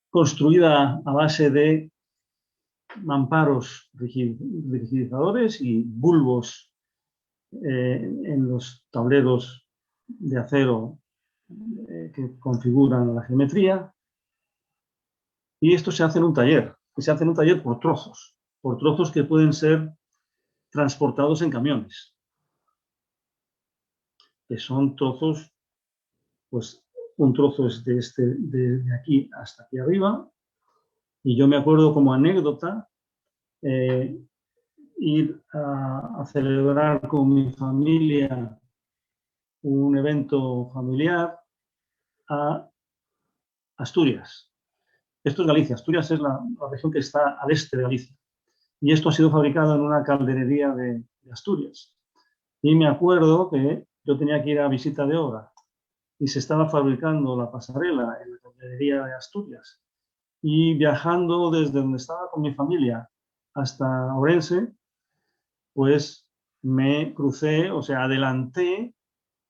construida a base de mamparos rigidizadores y bulbos en los tableros de acero que configuran la geometría. Y esto se hace en un taller, por trozos que pueden ser transportados en camiones, que son trozos, pues un trozo es de aquí hasta aquí arriba, y yo me acuerdo como anécdota ir a celebrar con mi familia un evento familiar a Asturias. Esto es Galicia. Asturias es la región que está al este de Galicia. Y esto ha sido fabricado en una calderería de Asturias. Y me acuerdo que yo tenía que ir a visita de obra y se estaba fabricando la pasarela en la calderería de Asturias. y viajando desde donde estaba con mi familia hasta Ourense, pues me crucé, o sea, adelanté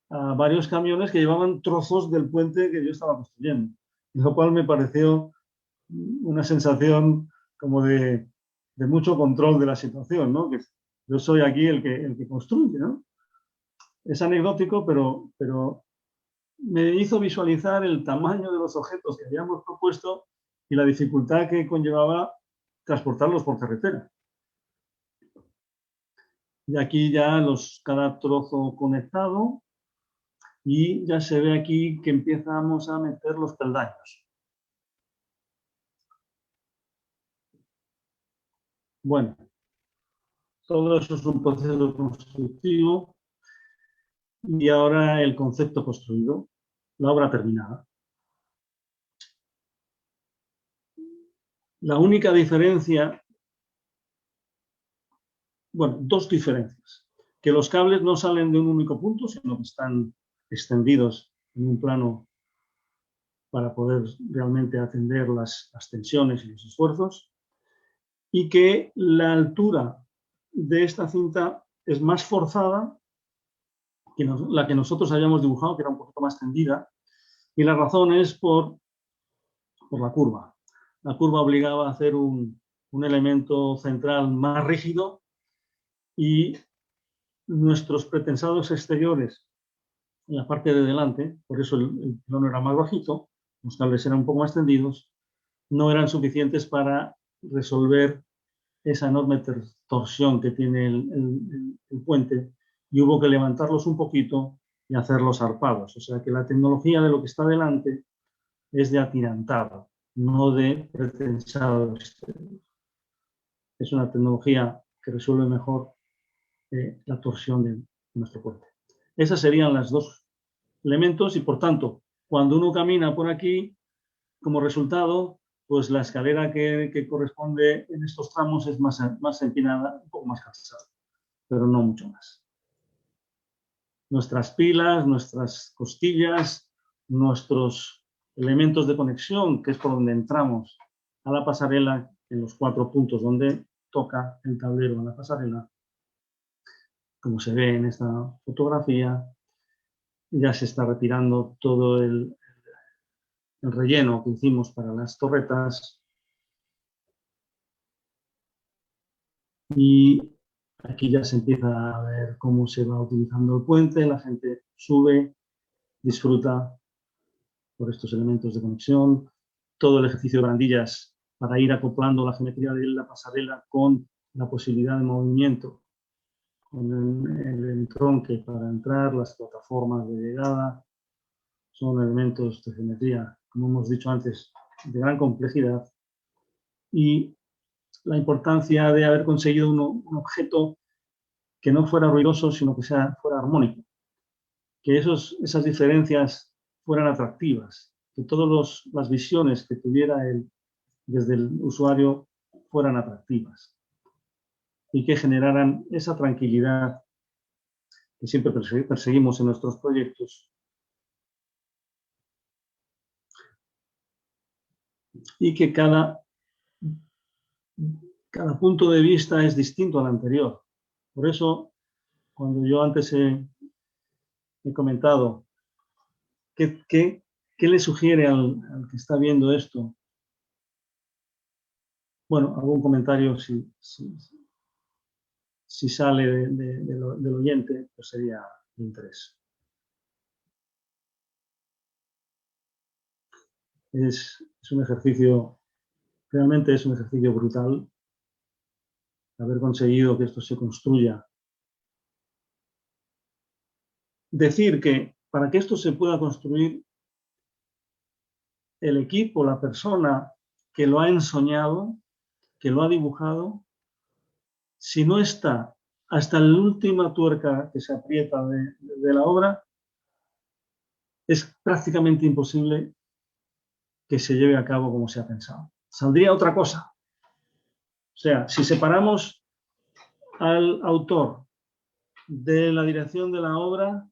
a varios camiones que llevaban trozos del puente que yo estaba construyendo, lo cual me pareció una sensación como de mucho control de la situación, ¿no? Que yo soy aquí el que construye, ¿no? Es anecdótico, pero me hizo visualizar el tamaño de los objetos que habíamos propuesto y la dificultad que conllevaba transportarlos por carretera. Y aquí ya cada trozo conectado, y ya se ve aquí que empezamos a meter los peldaños. Bueno, todo eso es un proceso constructivo y ahora el concepto construido, la obra terminada. La única diferencia, bueno, dos diferencias, que los cables no salen de un único punto, sino que están extendidos en un plano para poder realmente atender las tensiones y los esfuerzos, y que la altura de esta cinta es más forzada que la que nosotros habíamos dibujado, que era un poquito más tendida, y la razón es por la curva. La curva obligaba a hacer un elemento central más rígido y nuestros pretensados exteriores en la parte de delante, por eso el plano era más bajito, los cables eran un poco más tendidos, no eran suficientes para resolver esa enorme torsión que tiene el puente, y hubo que levantarlos un poquito y hacerlos arpados. O sea que la tecnología de lo que está delante es de atirantado, no de pretensado exterior. Es una tecnología que resuelve mejor la torsión de nuestro puente. Esas serían las dos elementos, y por tanto, cuando uno camina por aquí, como resultado, pues la escalera que corresponde en estos tramos es más empinada, un poco más cansada, pero no mucho más. Nuestras pilas, nuestras costillas, nuestros elementos de conexión, que es por donde entramos a la pasarela, en los 4 puntos donde toca el tablero a la pasarela, como se ve en esta fotografía, ya se está retirando todo el relleno que hicimos para las torretas, y aquí ya se empieza a ver cómo se va utilizando el puente, la gente sube, disfruta por estos elementos de conexión, todo el ejercicio de barandillas para ir acoplando la geometría de la pasarela con la posibilidad de movimiento, con el entronque para entrar, las plataformas de llegada, son elementos de geometría, como hemos dicho antes, de gran complejidad, y la importancia de haber conseguido un objeto que no fuera ruidoso, sino que fuera armónico, que esas diferencias fueran atractivas, que todas las visiones que tuviera desde el usuario fueran atractivas y que generaran esa tranquilidad que siempre perseguimos en nuestros proyectos, y que cada punto de vista es distinto al anterior. Por eso, cuando yo antes he comentado qué le sugiere al que está viendo esto, bueno, algún comentario si sale del oyente, pues sería de interés. Es un ejercicio, realmente es un ejercicio brutal, haber conseguido que esto se construya. Decir que para que esto se pueda construir, el equipo, la persona que lo ha ensoñado, que lo ha dibujado, si no está hasta la última tuerca que se aprieta de la obra, es prácticamente imposible que se lleve a cabo como se ha pensado. Saldría otra cosa. O sea, si separamos al autor de la dirección de la obra,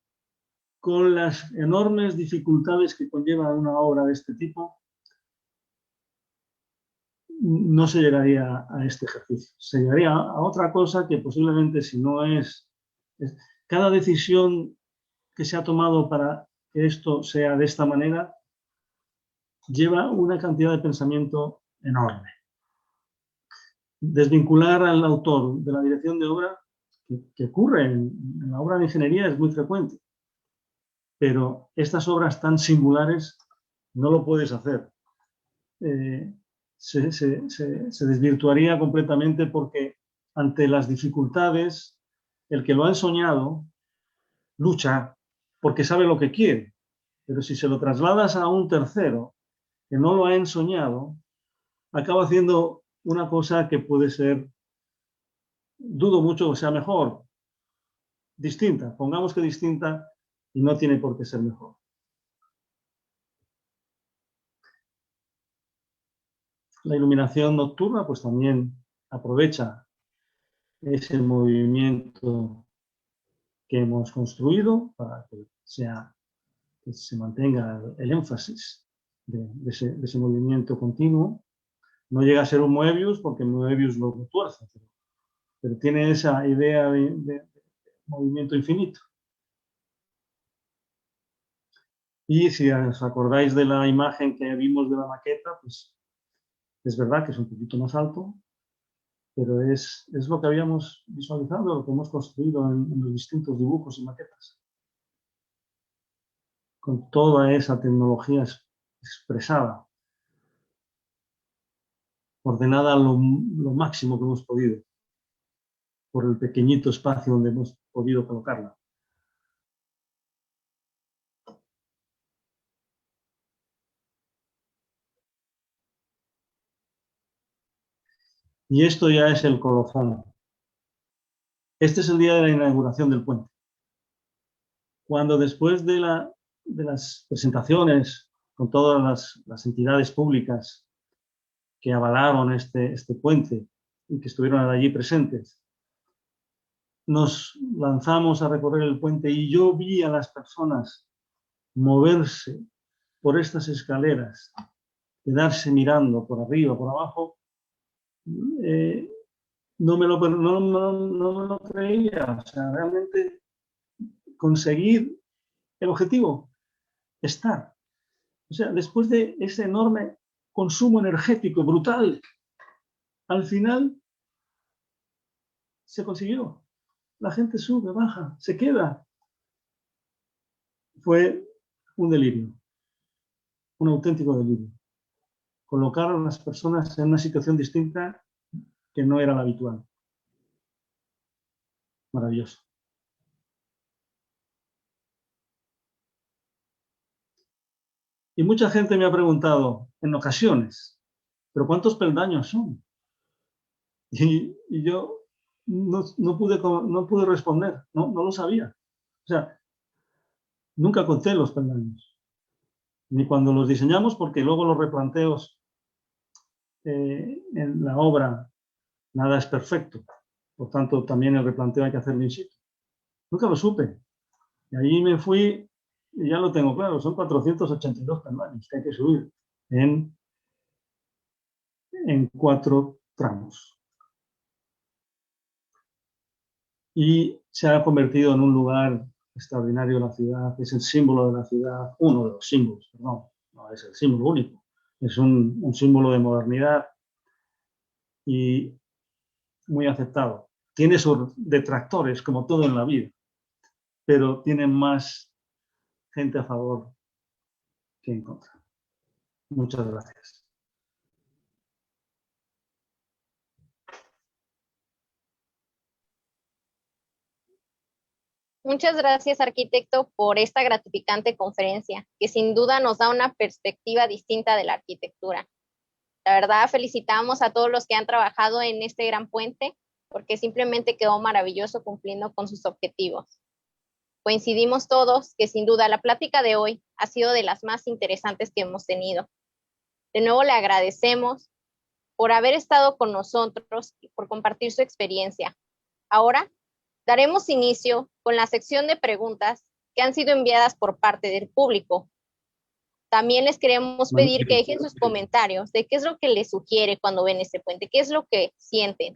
con las enormes dificultades que conlleva una obra de este tipo, no se llegaría a este ejercicio. Se llegaría a otra cosa que posiblemente, si no es cada decisión que se ha tomado para que esto sea de esta manera, lleva una cantidad de pensamiento enorme. Desvincular al autor de la dirección de obra, que ocurre en la obra de ingeniería, es muy frecuente. Pero estas obras tan singulares no lo puedes hacer. Se desvirtuaría completamente porque ante las dificultades, el que lo ha ensoñado lucha porque sabe lo que quiere. Pero si se lo trasladas a un tercero que no lo ha ensoñado, acaba haciendo una cosa que puede ser, dudo mucho que sea mejor, distinta. Pongamos que distinta y no tiene por qué ser mejor. La iluminación nocturna pues también aprovecha ese movimiento que hemos construido para que se mantenga el énfasis de ese movimiento continuo. No llega a ser un Moebius porque Moebius lo tuerce, pero tiene esa idea de movimiento infinito. Y si os acordáis de la imagen que vimos de la maqueta, pues es verdad que es un poquito más alto, pero es lo que habíamos visualizado, lo que hemos construido en los distintos dibujos y maquetas. Con toda esa tecnología expresada, ordenada lo máximo que hemos podido, por el pequeñito espacio donde hemos podido colocarla. Y esto ya es el colofón. Este es el día de la inauguración del puente. Cuando después de las presentaciones con todas las entidades públicas que avalaron este puente y que estuvieron allí presentes, nos lanzamos a recorrer el puente y yo vi a las personas moverse por estas escaleras, quedarse mirando por arriba, por abajo, no me lo creía. O sea, realmente conseguir el objetivo, estar. O sea, después de ese enorme consumo energético brutal, al final se consiguió. La gente sube, baja, se queda. Fue un delirio, un auténtico delirio. Colocar a las personas en una situación distinta que no era la habitual. Maravilloso. Y mucha gente me ha preguntado en ocasiones, ¿pero cuántos peldaños son? Y yo no pude responder, no lo sabía. O sea, nunca conté los peldaños, ni cuando los diseñamos, porque luego los replanteos en la obra, nada es perfecto. Por tanto, también el replanteo hay que hacerlo in situ. Nunca lo supe. Y allí me fui, y ya lo tengo claro, son 482 peldaños que hay que subir en 4 tramos. Y se ha convertido en un lugar extraordinario de la ciudad, es el símbolo de la ciudad, uno de los símbolos, perdón, no es el símbolo único, es un símbolo de modernidad y muy aceptado. Tiene sus detractores, como todo en la vida, pero tiene más gente a favor que en contra. Muchas gracias. Muchas gracias, arquitecto, por esta gratificante conferencia, que sin duda nos da una perspectiva distinta de la arquitectura. La verdad, felicitamos a todos los que han trabajado en este gran puente, porque simplemente quedó maravilloso cumpliendo con sus objetivos. Coincidimos todos que sin duda la plática de hoy ha sido de las más interesantes que hemos tenido. De nuevo le agradecemos por haber estado con nosotros y por compartir su experiencia. Ahora daremos inicio con la sección de preguntas que han sido enviadas por parte del público. También les queremos pedir que dejen sus comentarios de qué es lo que les sugiere cuando ven este puente, qué es lo que sienten.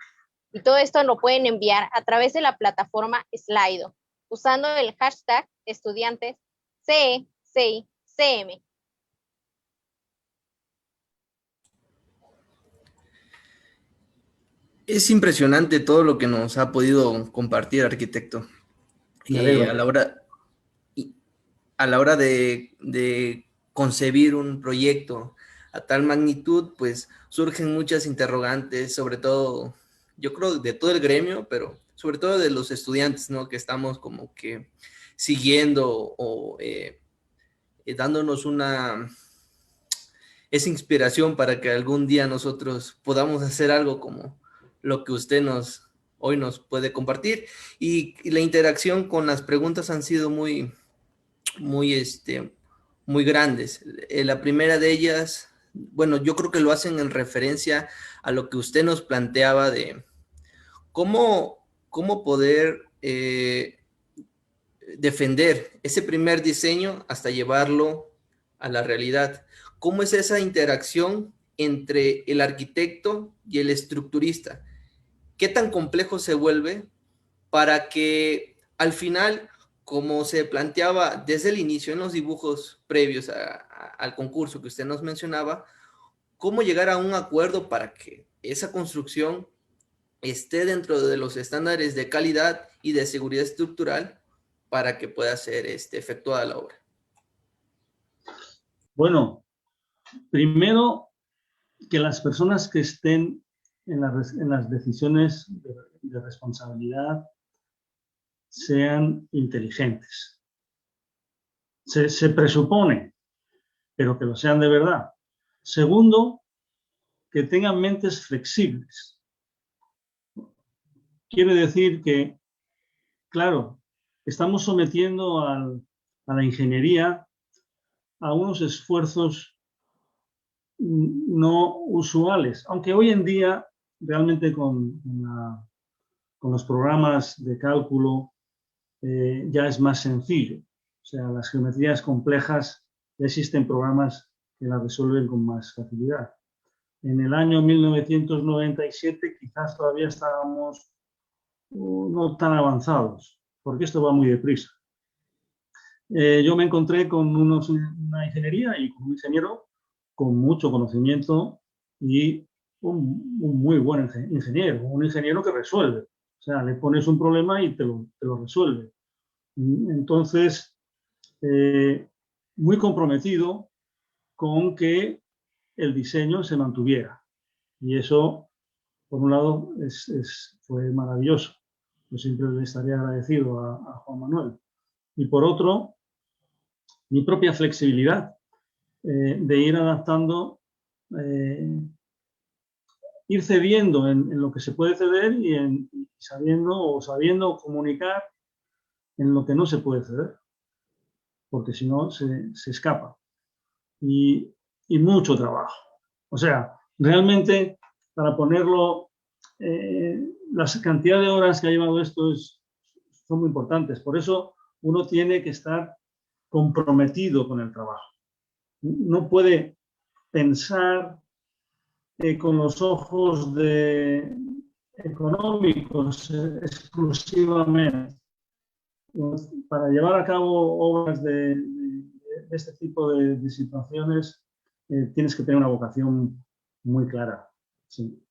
Y todo esto lo pueden enviar a través de la plataforma Slido, usando el hashtag estudiantes CE6CM. Es impresionante todo lo que nos ha podido compartir, arquitecto. A la hora de concebir un proyecto a tal magnitud, pues surgen muchas interrogantes, sobre todo, yo creo, de todo el gremio, pero sobre todo de los estudiantes, ¿no? Que estamos como que siguiendo o dándonos esa inspiración para que algún día nosotros podamos hacer algo como lo que usted hoy nos puede compartir. Y la interacción con las preguntas han sido muy grandes. La primera de ellas, bueno, yo creo que lo hacen en referencia a lo que usted nos planteaba de cómo poder defender ese primer diseño hasta llevarlo a la realidad. ¿Cómo es esa interacción entre el arquitecto y el estructurista? ¿Qué tan complejo se vuelve para que al final, como se planteaba desde el inicio en los dibujos previos al concurso que usted nos mencionaba, cómo llegar a un acuerdo para que esa construcción esté dentro de los estándares de calidad y de seguridad estructural para que pueda ser efectuada la obra? Bueno, primero, que las personas que estén en las decisiones de responsabilidad sean inteligentes. Se presupone, pero que lo sean de verdad. Segundo, que tengan mentes flexibles. Quiere decir que, claro, estamos sometiendo a la ingeniería a unos esfuerzos no usuales, aunque hoy en día realmente con los programas de cálculo ya es más sencillo. O sea, las geometrías complejas ya existen programas que las resuelven con más facilidad. En el año 1997 quizás todavía estábamos no tan avanzados, porque esto va muy deprisa. Yo me encontré con una ingeniería y con un ingeniero con mucho conocimiento y un muy buen ingeniero, un ingeniero que resuelve. O sea, le pones un problema y te lo resuelve. Entonces, muy comprometido con que el diseño se mantuviera. Y eso, por un lado, fue maravilloso. Yo siempre le estaría agradecido a Juan Manuel. Y por otro, mi propia flexibilidad de ir adaptando, ir cediendo en lo que se puede ceder y sabiendo comunicar en lo que no se puede ceder, porque si no se escapa. Y mucho trabajo. O sea, realmente, para ponerlo, la cantidad de horas que ha llevado esto son muy importantes. Por eso uno tiene que estar comprometido con el trabajo. No puede pensar con los ojos económicos exclusivamente. Para llevar a cabo obras de este tipo de situaciones tienes que tener una vocación muy clara. Sí.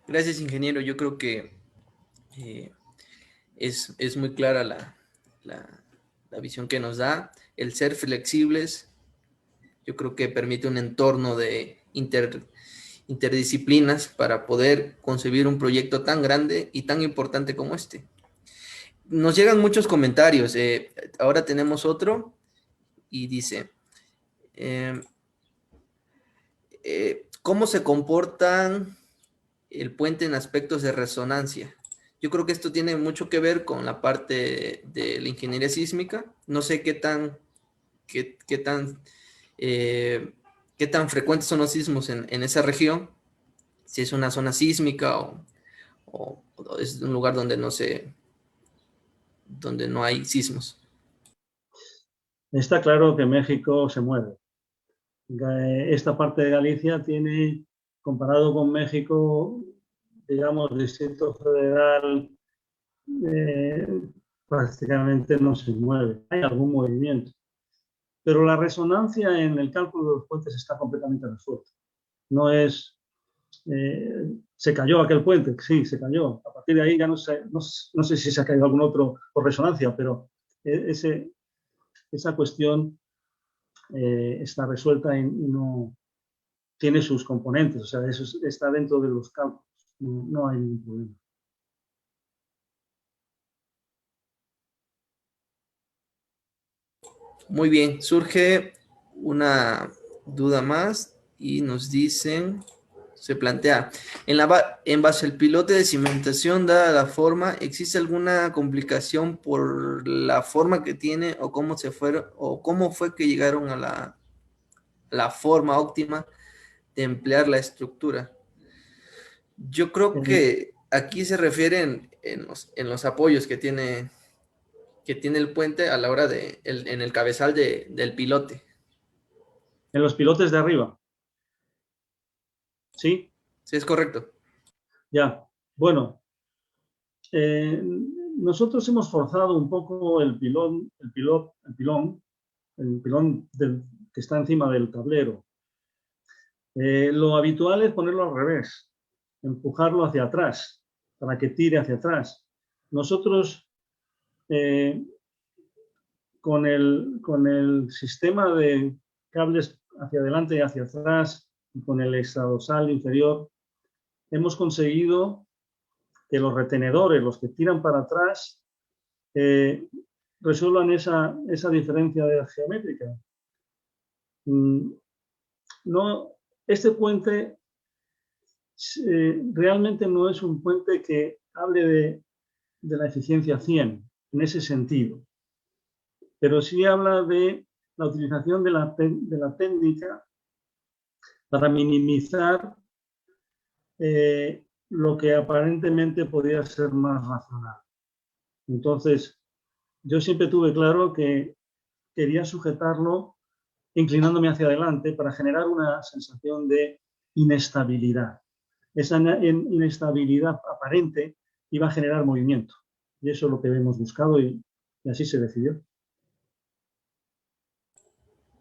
Gracias, ingeniero. Yo creo que es muy clara la visión que nos da. El ser flexibles, yo creo que permite un entorno de interdisciplinas para poder concebir un proyecto tan grande y tan importante como este. Nos llegan muchos comentarios. Ahora tenemos otro y dice, ¿cómo se comportan el puente en aspectos de resonancia? Yo creo que esto tiene mucho que ver con la parte de la ingeniería sísmica. No sé qué tan frecuentes son los sismos en esa región, si es una zona sísmica o es un lugar donde no se donde no hay sismos. Está claro que México se mueve. Esta parte de Galicia tiene, comparado con México, digamos, Distrito Federal, prácticamente no se mueve. Hay algún movimiento. Pero la resonancia en el cálculo de los puentes está completamente resuelta. No es... se cayó aquel puente, sí, se cayó. A partir de ahí ya no sé si se ha caído algún otro por resonancia, pero esa cuestión está resuelta y no tiene sus componentes, o sea, eso está dentro de los cálculos, no hay ningún problema. Muy bien, surge una duda más y nos dicen, se plantea, en base al pilote de cimentación, dada la forma, ¿existe alguna complicación por la forma que tiene o cómo fue que llegaron a la forma óptima de emplear la estructura? Yo creo que aquí se refieren en los apoyos que tiene el puente a la hora en el cabezal del pilote. En los pilotes de arriba. ¿Sí? Sí, es correcto. Ya. Bueno, nosotros hemos forzado un poco el pilón que está encima del tablero. Lo habitual es ponerlo al revés, empujarlo hacia atrás, para que tire hacia atrás. Nosotros, con el sistema de cables hacia adelante y hacia atrás, y con el extradorsal inferior, hemos conseguido que los retenedores, los que tiran para atrás, resuelvan esa diferencia geométrica. No, este puente realmente no es un puente que hable de la eficiencia 100 en ese sentido, pero sí habla de la utilización de la técnica para minimizar lo que aparentemente podía ser más racional. Entonces, yo siempre tuve claro que quería sujetarlo inclinándome hacia adelante para generar una sensación de inestabilidad. Esa inestabilidad aparente iba a generar movimiento. Y eso es lo que hemos buscado y así se decidió.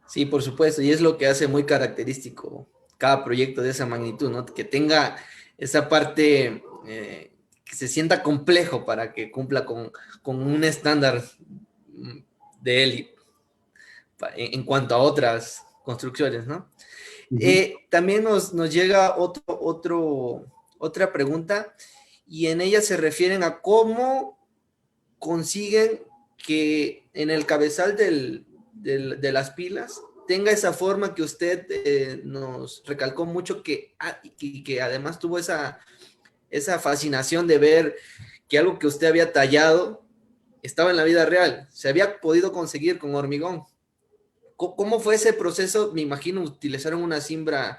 Sí, por supuesto, y es lo que hace muy característico cada proyecto de esa magnitud, ¿no? Que tenga esa parte que se sienta complejo para que cumpla con un estándar de élite en cuanto a otras construcciones, ¿no? También nos llega otra pregunta y en ella se refieren a cómo consiguen que en el cabezal de las pilas tenga esa forma que usted nos recalcó mucho que además tuvo esa fascinación de ver que algo que usted había tallado estaba en la vida real, se había podido conseguir con hormigón. ¿Cómo fue ese proceso? Me imagino utilizaron una cimbra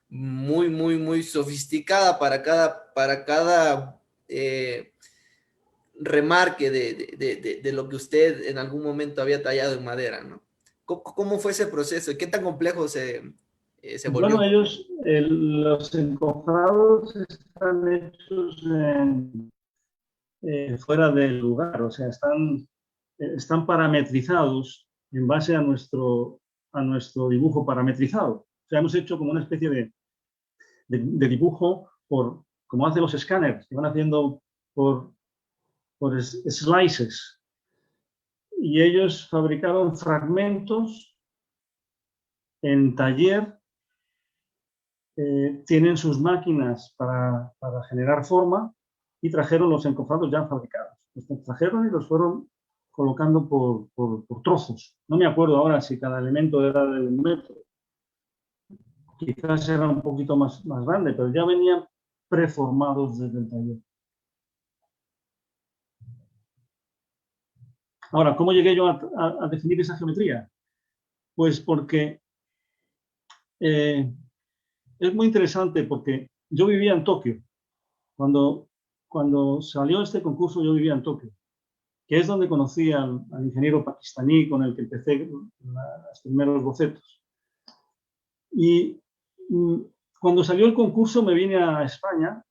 muy, muy, muy sofisticada para cada remarque de lo que usted en algún momento había tallado en madera, ¿no? ¿Cómo fue ese proceso? ¿Qué tan complejo se volvió? Bueno, los encofrados están hechos fuera del lugar, o sea, están parametrizados en base a nuestro dibujo parametrizado. O sea, hemos hecho como una especie de dibujo como hacen los escáneres, que van haciendo por slices. Y ellos fabricaron fragmentos en taller, tienen sus máquinas para generar forma y trajeron los encofrados ya fabricados. Los trajeron y los fueron colocando por trozos. No me acuerdo ahora si cada elemento era de 1 metro. Quizás era un poquito más grande, pero ya venían preformados desde el taller. Ahora, ¿cómo llegué yo a definir esa geometría? Pues porque es muy interesante, porque yo vivía en Tokio. Cuando salió este concurso, yo vivía en Tokio. que es donde conocí al ingeniero pakistaní con el que empecé los primeros bocetos. Y cuando salió el concurso me vine a España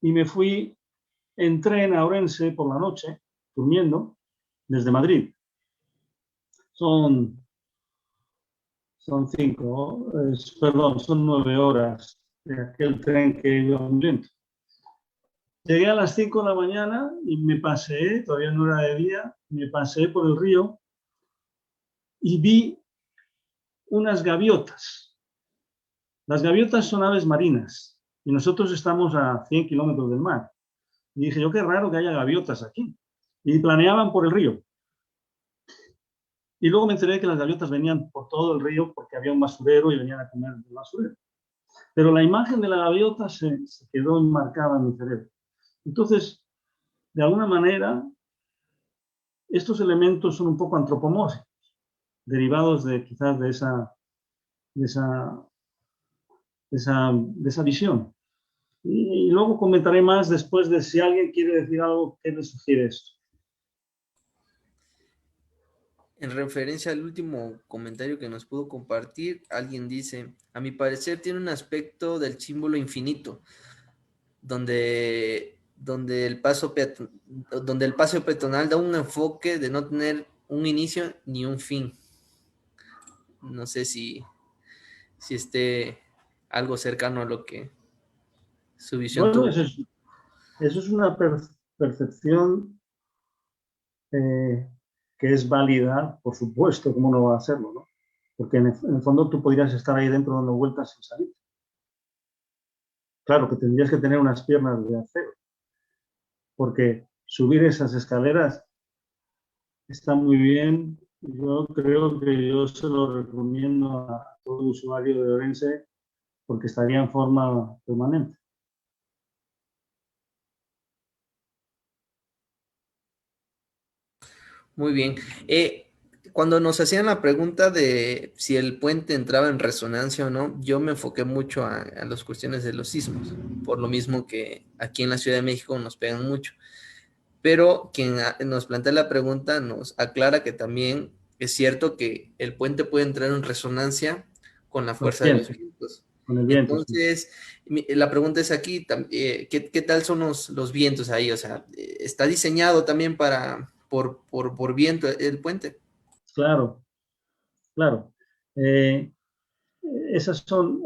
y me fui en tren a Orense por la noche, durmiendo, desde Madrid. Son 9 horas de aquel tren que iba muy lento. Llegué a las 5 de la mañana y me paseé, todavía no era de día, me paseé por el río y vi unas gaviotas. Las gaviotas son aves marinas y nosotros estamos a 100 kilómetros del mar. Y dije yo, qué raro que haya gaviotas aquí. Y planeaban por el río. Y luego me enteré que las gaviotas venían por todo el río porque había un basurero y venían a comer el basurero. Pero la imagen de la gaviota se quedó enmarcada en mi cerebro. Entonces, de alguna manera, estos elementos son un poco antropomórficos, derivados quizás de esa visión. Y luego comentaré más después de si alguien quiere decir algo, ¿qué le sugiere esto? En referencia al último comentario que nos pudo compartir, alguien dice, a mi parecer tiene un aspecto del símbolo infinito, donde el paso peatonal da un enfoque de no tener un inicio ni un fin. No sé si esté algo cercano a lo que su visión tuvo. Eso es una percepción que es válida, por supuesto, ¿cómo no va a serlo, no? Porque en el fondo tú podrías estar ahí dentro dando vueltas sin salir. Claro que tendrías que tener unas piernas de acero, porque subir esas escaleras está muy bien. Yo creo que yo se lo recomiendo a todo usuario de Orense porque estaría en forma permanente. Muy bien. Cuando nos hacían la pregunta de si el puente entraba en resonancia o no, yo me enfoqué mucho a las cuestiones de los sismos, por lo mismo que aquí en la Ciudad de México nos pegan mucho. Pero quien nos plantea la pregunta nos aclara que también es cierto que el puente puede entrar en resonancia con la fuerza de los vientos. Con el viento. Entonces, sí. La pregunta es aquí, ¿qué tal son los vientos ahí? O sea, ¿está diseñado también por viento el puente? Claro, claro. Esas son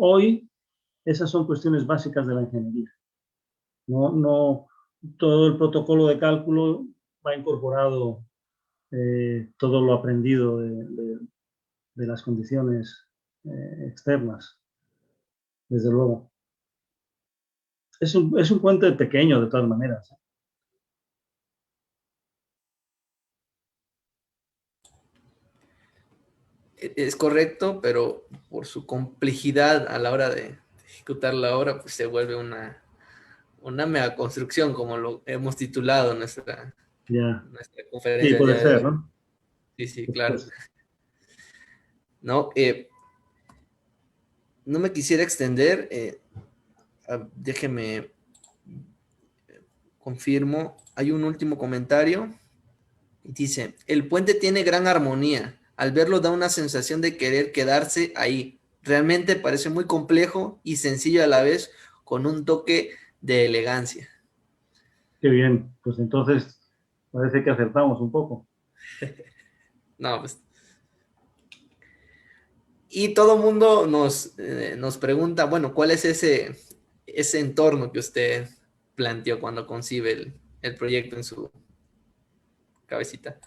cuestiones básicas de la ingeniería. No, todo el protocolo de cálculo va incorporado todo lo aprendido de las condiciones externas, desde luego. Es un puente pequeño, de todas maneras. Es correcto, pero por su complejidad a la hora de ejecutar la obra, pues se vuelve una mega construcción, como lo hemos titulado nuestra conferencia. Sí, puede ser, ¿no? Sí, claro. No, no me quisiera extender, déjeme confirmo, hay un último comentario, dice, el puente tiene gran armonía, al verlo da una sensación de querer quedarse ahí, realmente parece muy complejo y sencillo a la vez, con un toque de elegancia. Qué bien, pues entonces parece que acertamos un poco. No, pues. Y todo el mundo nos pregunta, bueno, ¿cuál es ese entorno que usted planteó cuando concibe el proyecto en su cabecita?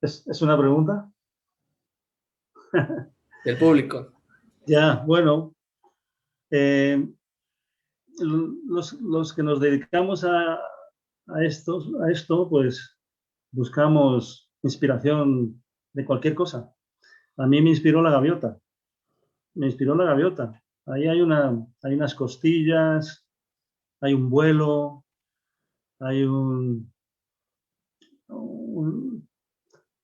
¿Es una pregunta? Del público. Ya, bueno. Los que nos dedicamos a esto, pues buscamos inspiración de cualquier cosa. A mí me inspiró la gaviota. Ahí hay unas costillas, hay un vuelo, hay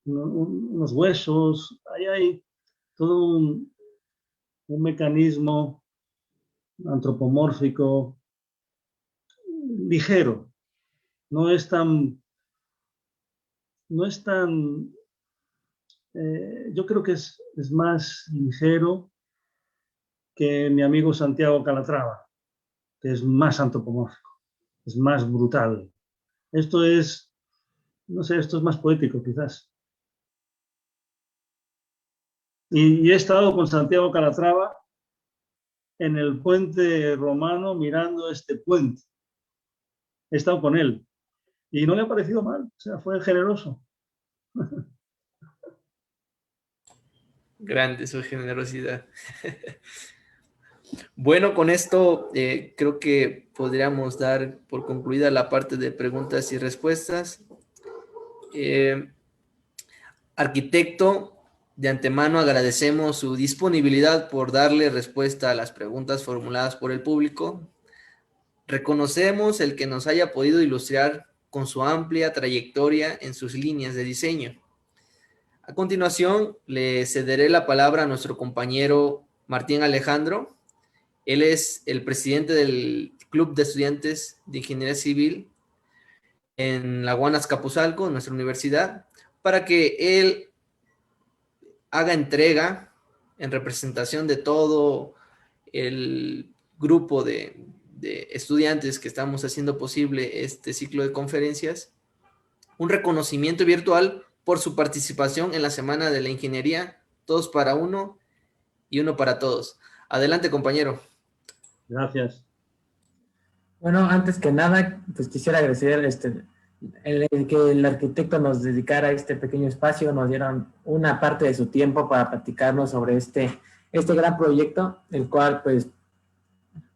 unos huesos, ahí hay todo un mecanismo antropomórfico ligero, no es tan, yo creo que es más ligero que mi amigo Santiago Calatrava, que es más antropomórfico, es más brutal. Esto es, no sé, esto es más poético quizás. Y he estado con Santiago Calatrava en el puente romano mirando este puente. He estado con él y no le ha parecido mal, o sea, fue generoso. Grande su generosidad. Bueno, con esto creo que podríamos dar por concluida la parte de preguntas y respuestas. Arquitecto, de antemano agradecemos su disponibilidad por darle respuesta a las preguntas formuladas por el público. Reconocemos el que nos haya podido ilustrar con su amplia trayectoria en sus líneas de diseño. A continuación, le cederé la palabra a nuestro compañero Martín Alejandro. Él es el presidente del Club de Estudiantes de Ingeniería Civil en la UAN Azcapotzalco, nuestra universidad, para que él haga entrega en representación de todo el grupo de estudiantes que estamos haciendo posible este ciclo de conferencias, un reconocimiento virtual por su participación en la Semana de la Ingeniería, Todos para Uno y Uno para Todos. Adelante, compañero. Gracias. Bueno, antes que nada, pues quisiera agradecer que el arquitecto nos dedicara este pequeño espacio, nos dieron una parte de su tiempo para platicarnos sobre este gran proyecto, el cual pues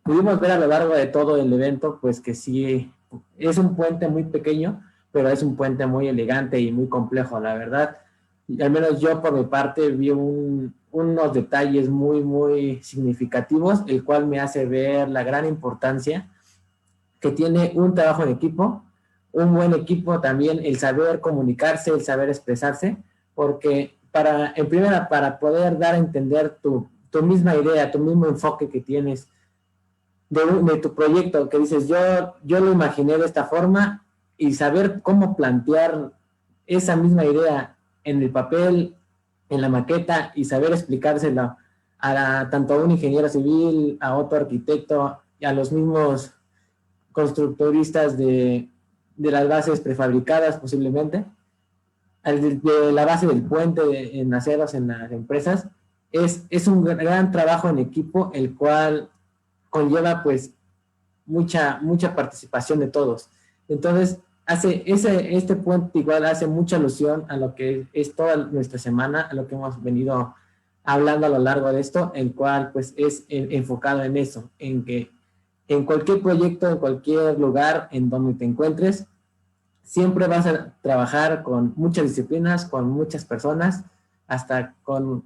pudimos ver a lo largo de todo el evento, pues que sí, es un puente muy pequeño, pero es un puente muy elegante y muy complejo, la verdad. Y al menos yo por mi parte vi unos detalles muy, muy significativos, el cual me hace ver la gran importancia que tiene un trabajo en equipo, un buen equipo también, el saber comunicarse, el saber expresarse, porque en primera, para poder dar a entender tu misma idea, tu mismo enfoque que tienes de tu proyecto, que dices, yo lo imaginé de esta forma, y saber cómo plantear esa misma idea en el papel, en la maqueta, y saber explicársela tanto a un ingeniero civil, a otro arquitecto, y a los mismos constructoristas de las bases prefabricadas posiblemente, de la base del puente en aceros en las empresas, es un gran trabajo en equipo, el cual conlleva pues mucha participación de todos. Entonces, este puente igual hace mucha alusión a lo que es toda nuestra semana, a lo que hemos venido hablando a lo largo de esto, el cual pues es enfocado en eso, en que en cualquier proyecto, en cualquier lugar en donde te encuentres, siempre vas a trabajar con muchas disciplinas, con muchas personas, hasta con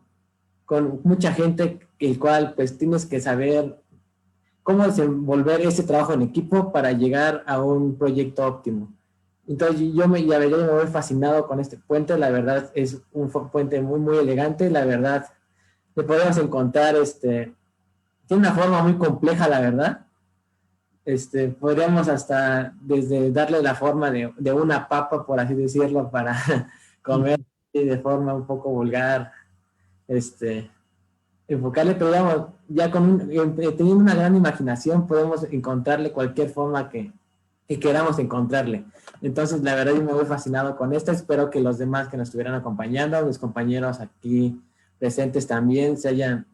mucha gente, el cual pues tienes que saber cómo desenvolver ese trabajo en equipo para llegar a un proyecto óptimo. Entonces yo me voy fascinado con este puente, la verdad es un puente muy, muy elegante, la verdad le podemos encontrar, tiene una forma muy compleja, la verdad. Podríamos hasta desde darle la forma de una papa, por así decirlo, para comer de forma un poco vulgar, enfocarle, pero digamos, ya teniendo una gran imaginación podemos encontrarle cualquier forma que queramos encontrarle. Entonces, la verdad, yo me voy fascinado con esto. Espero que los demás que nos estuvieran acompañando, mis compañeros aquí presentes también, hayan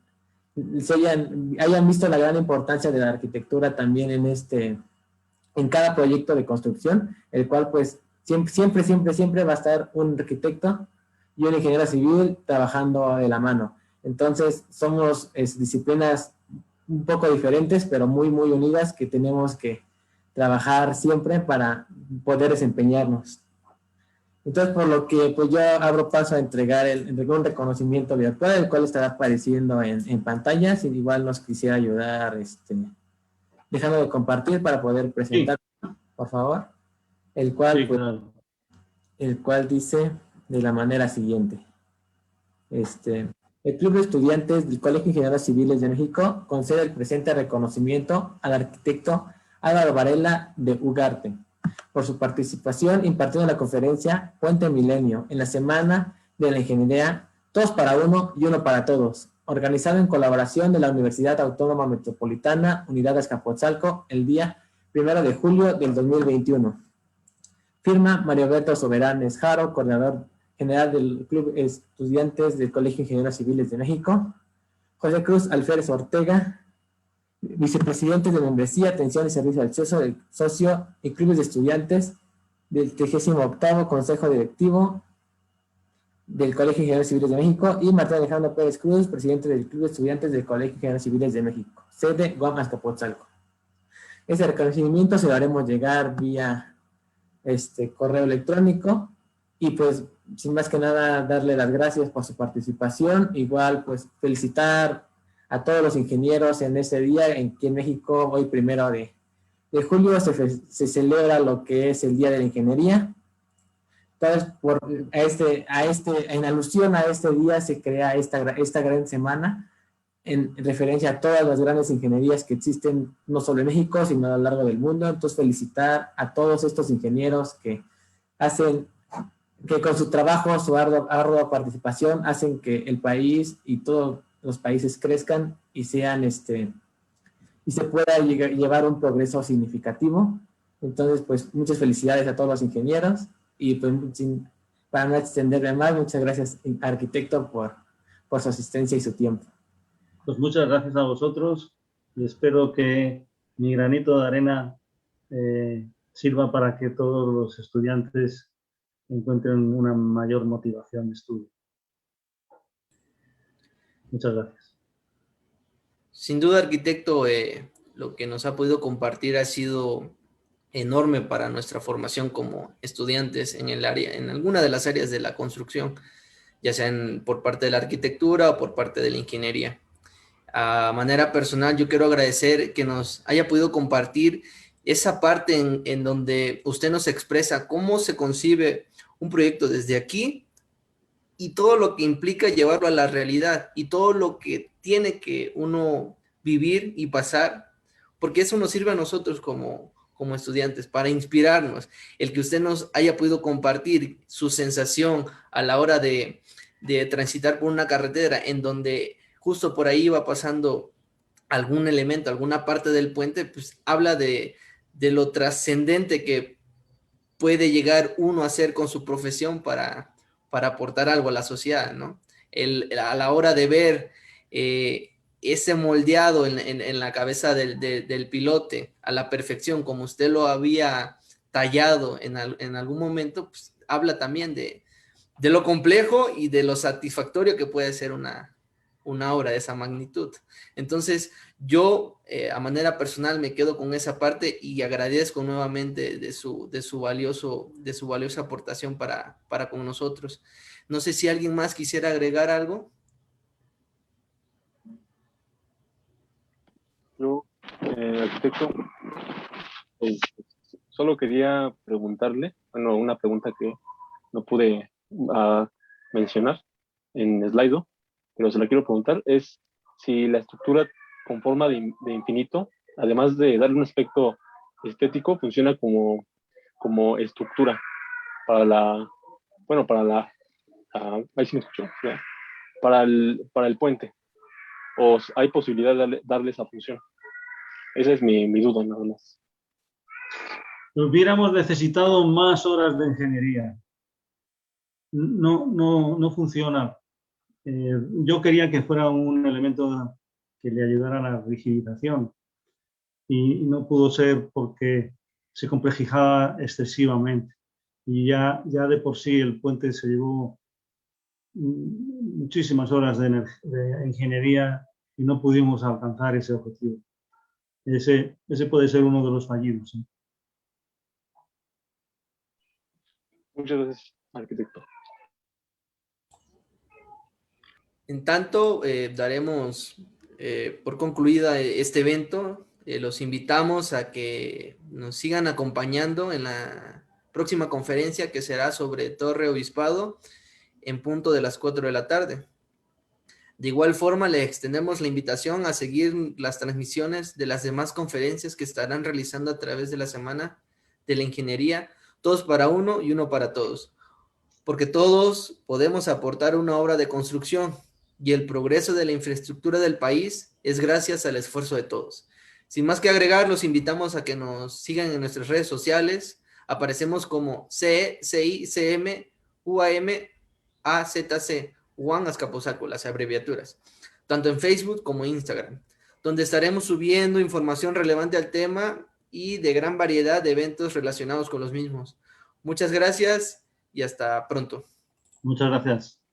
visto la gran importancia de la arquitectura también en cada proyecto de construcción, el cual pues siempre va a estar un arquitecto y un ingeniero civil trabajando de la mano. Entonces somos disciplinas un poco diferentes, pero muy, muy unidas, que tenemos que trabajar siempre para poder desempeñarnos. Entonces, por lo que pues yo abro paso a entregar un reconocimiento virtual, el cual estará apareciendo en pantalla. Si igual nos quisiera ayudar, dejando de compartir para poder presentar, sí, por favor. El cual, sí, pues, claro, el cual dice de la manera siguiente. El Club de Estudiantes del Colegio de Ingenieros Civiles de México concede el presente reconocimiento al arquitecto Álvaro Varela de Ugarte, por su participación impartiendo la conferencia Puente Milenio en la Semana de la Ingeniería Todos para Uno y Uno para Todos, organizado en colaboración de la Universidad Autónoma Metropolitana, Unidad Azcapotzalco, el día 1 de julio del 2021. Firma Mario Alberto Soberanes Jaro, coordinador general del Club Estudiantes del Colegio de Ingenieros Civiles de México. José Cruz Alférez Ortega, vicepresidente de Membresía, Atención y Servicio al Socio y Clubes de Estudiantes del 38º Consejo Directivo del Colegio de Ingenieros Civiles de México, y Martín Alejandro Pérez Cruz, presidente del Club de Estudiantes del Colegio de Ingenieros Civiles de México, sede Guam Azcapotzalco. Ese reconocimiento se lo haremos llegar vía correo electrónico, y pues sin más que nada darle las gracias por su participación. Igual pues felicitar a todos los ingenieros en este día, en que en México hoy 1 de julio se celebra lo que es el Día de la Ingeniería. Entonces, en alusión a este día se crea esta gran semana en referencia a todas las grandes ingenierías que existen no solo en México, sino a lo largo del mundo. Entonces, felicitar a todos estos ingenieros que con su trabajo, su ardua participación, hacen que el país y todos los países crezcan y sean y se pueda llevar un progreso significativo. Entonces, pues, muchas felicidades a todos los ingenieros, y pues, para no extenderme más, muchas gracias, arquitecto, por su asistencia y su tiempo. Pues muchas gracias a vosotros, y espero que mi granito de arena sirva para que todos los estudiantes encuentren una mayor motivación de estudio. Muchas gracias. Sin duda, arquitecto, lo que nos ha podido compartir ha sido enorme para nuestra formación como estudiantes en alguna de las áreas de la construcción, ya sea por parte de la arquitectura o por parte de la ingeniería. A manera personal, yo quiero agradecer que nos haya podido compartir esa parte en donde usted nos expresa cómo se concibe un proyecto desde aquí y todo lo que implica llevarlo a la realidad y todo lo que tiene que uno vivir y pasar, porque eso nos sirve a nosotros como estudiantes, para inspirarnos. El que usted nos haya podido compartir su sensación a la hora de transitar por una carretera en donde justo por ahí va pasando algún elemento, alguna parte del puente, pues habla de lo trascendente que puede llegar uno a hacer con su profesión para aportar algo a la sociedad, ¿no? A la hora de ver ese moldeado en la cabeza del pilote a la perfección, como usted lo había tallado en algún momento, pues habla también de lo complejo y de lo satisfactorio que puede ser una obra de esa magnitud. Entonces, yo a manera personal me quedo con esa parte y agradezco nuevamente de su valiosa aportación para con nosotros. No sé si alguien más quisiera agregar algo. Yo, arquitecto, solo quería preguntarle, bueno, una pregunta que no pude mencionar en Slido, pero se la quiero preguntar, es si la estructura con forma de infinito, además de darle un aspecto estético, funciona como estructura para ahí sí me escuchó, ¿verdad? Para el puente, o hay posibilidad de darle esa función. Esa es mi duda, nada más. Hubiéramos necesitado más horas de ingeniería. No funciona. Yo quería que fuera un elemento que le ayudara a la rigidización, y no pudo ser porque se complejizaba excesivamente, y ya de por sí el puente se llevó muchísimas horas de ingeniería y no pudimos alcanzar ese objetivo. Ese puede ser uno de los fallidos, ¿sí? Muchas gracias, arquitecto. En tanto, daremos por concluida este evento. Los invitamos a que nos sigan acompañando en la próxima conferencia, que será sobre Torre Obispado en punto de las 4 de la tarde. De igual forma, le extendemos la invitación a seguir las transmisiones de las demás conferencias que estarán realizando a través de la semana de la ingeniería, todos para uno y uno para todos, porque todos podemos aportar una obra de construcción y el progreso de la infraestructura del país es gracias al esfuerzo de todos. Sin más que agregar, los invitamos a que nos sigan en nuestras redes sociales. Aparecemos como CE, CI, CM, UAM, AZC, Juan Azcapotzalco, las abreviaturas, tanto en Facebook como Instagram, donde estaremos subiendo información relevante al tema y de gran variedad de eventos relacionados con los mismos. Muchas gracias y hasta pronto. Muchas gracias.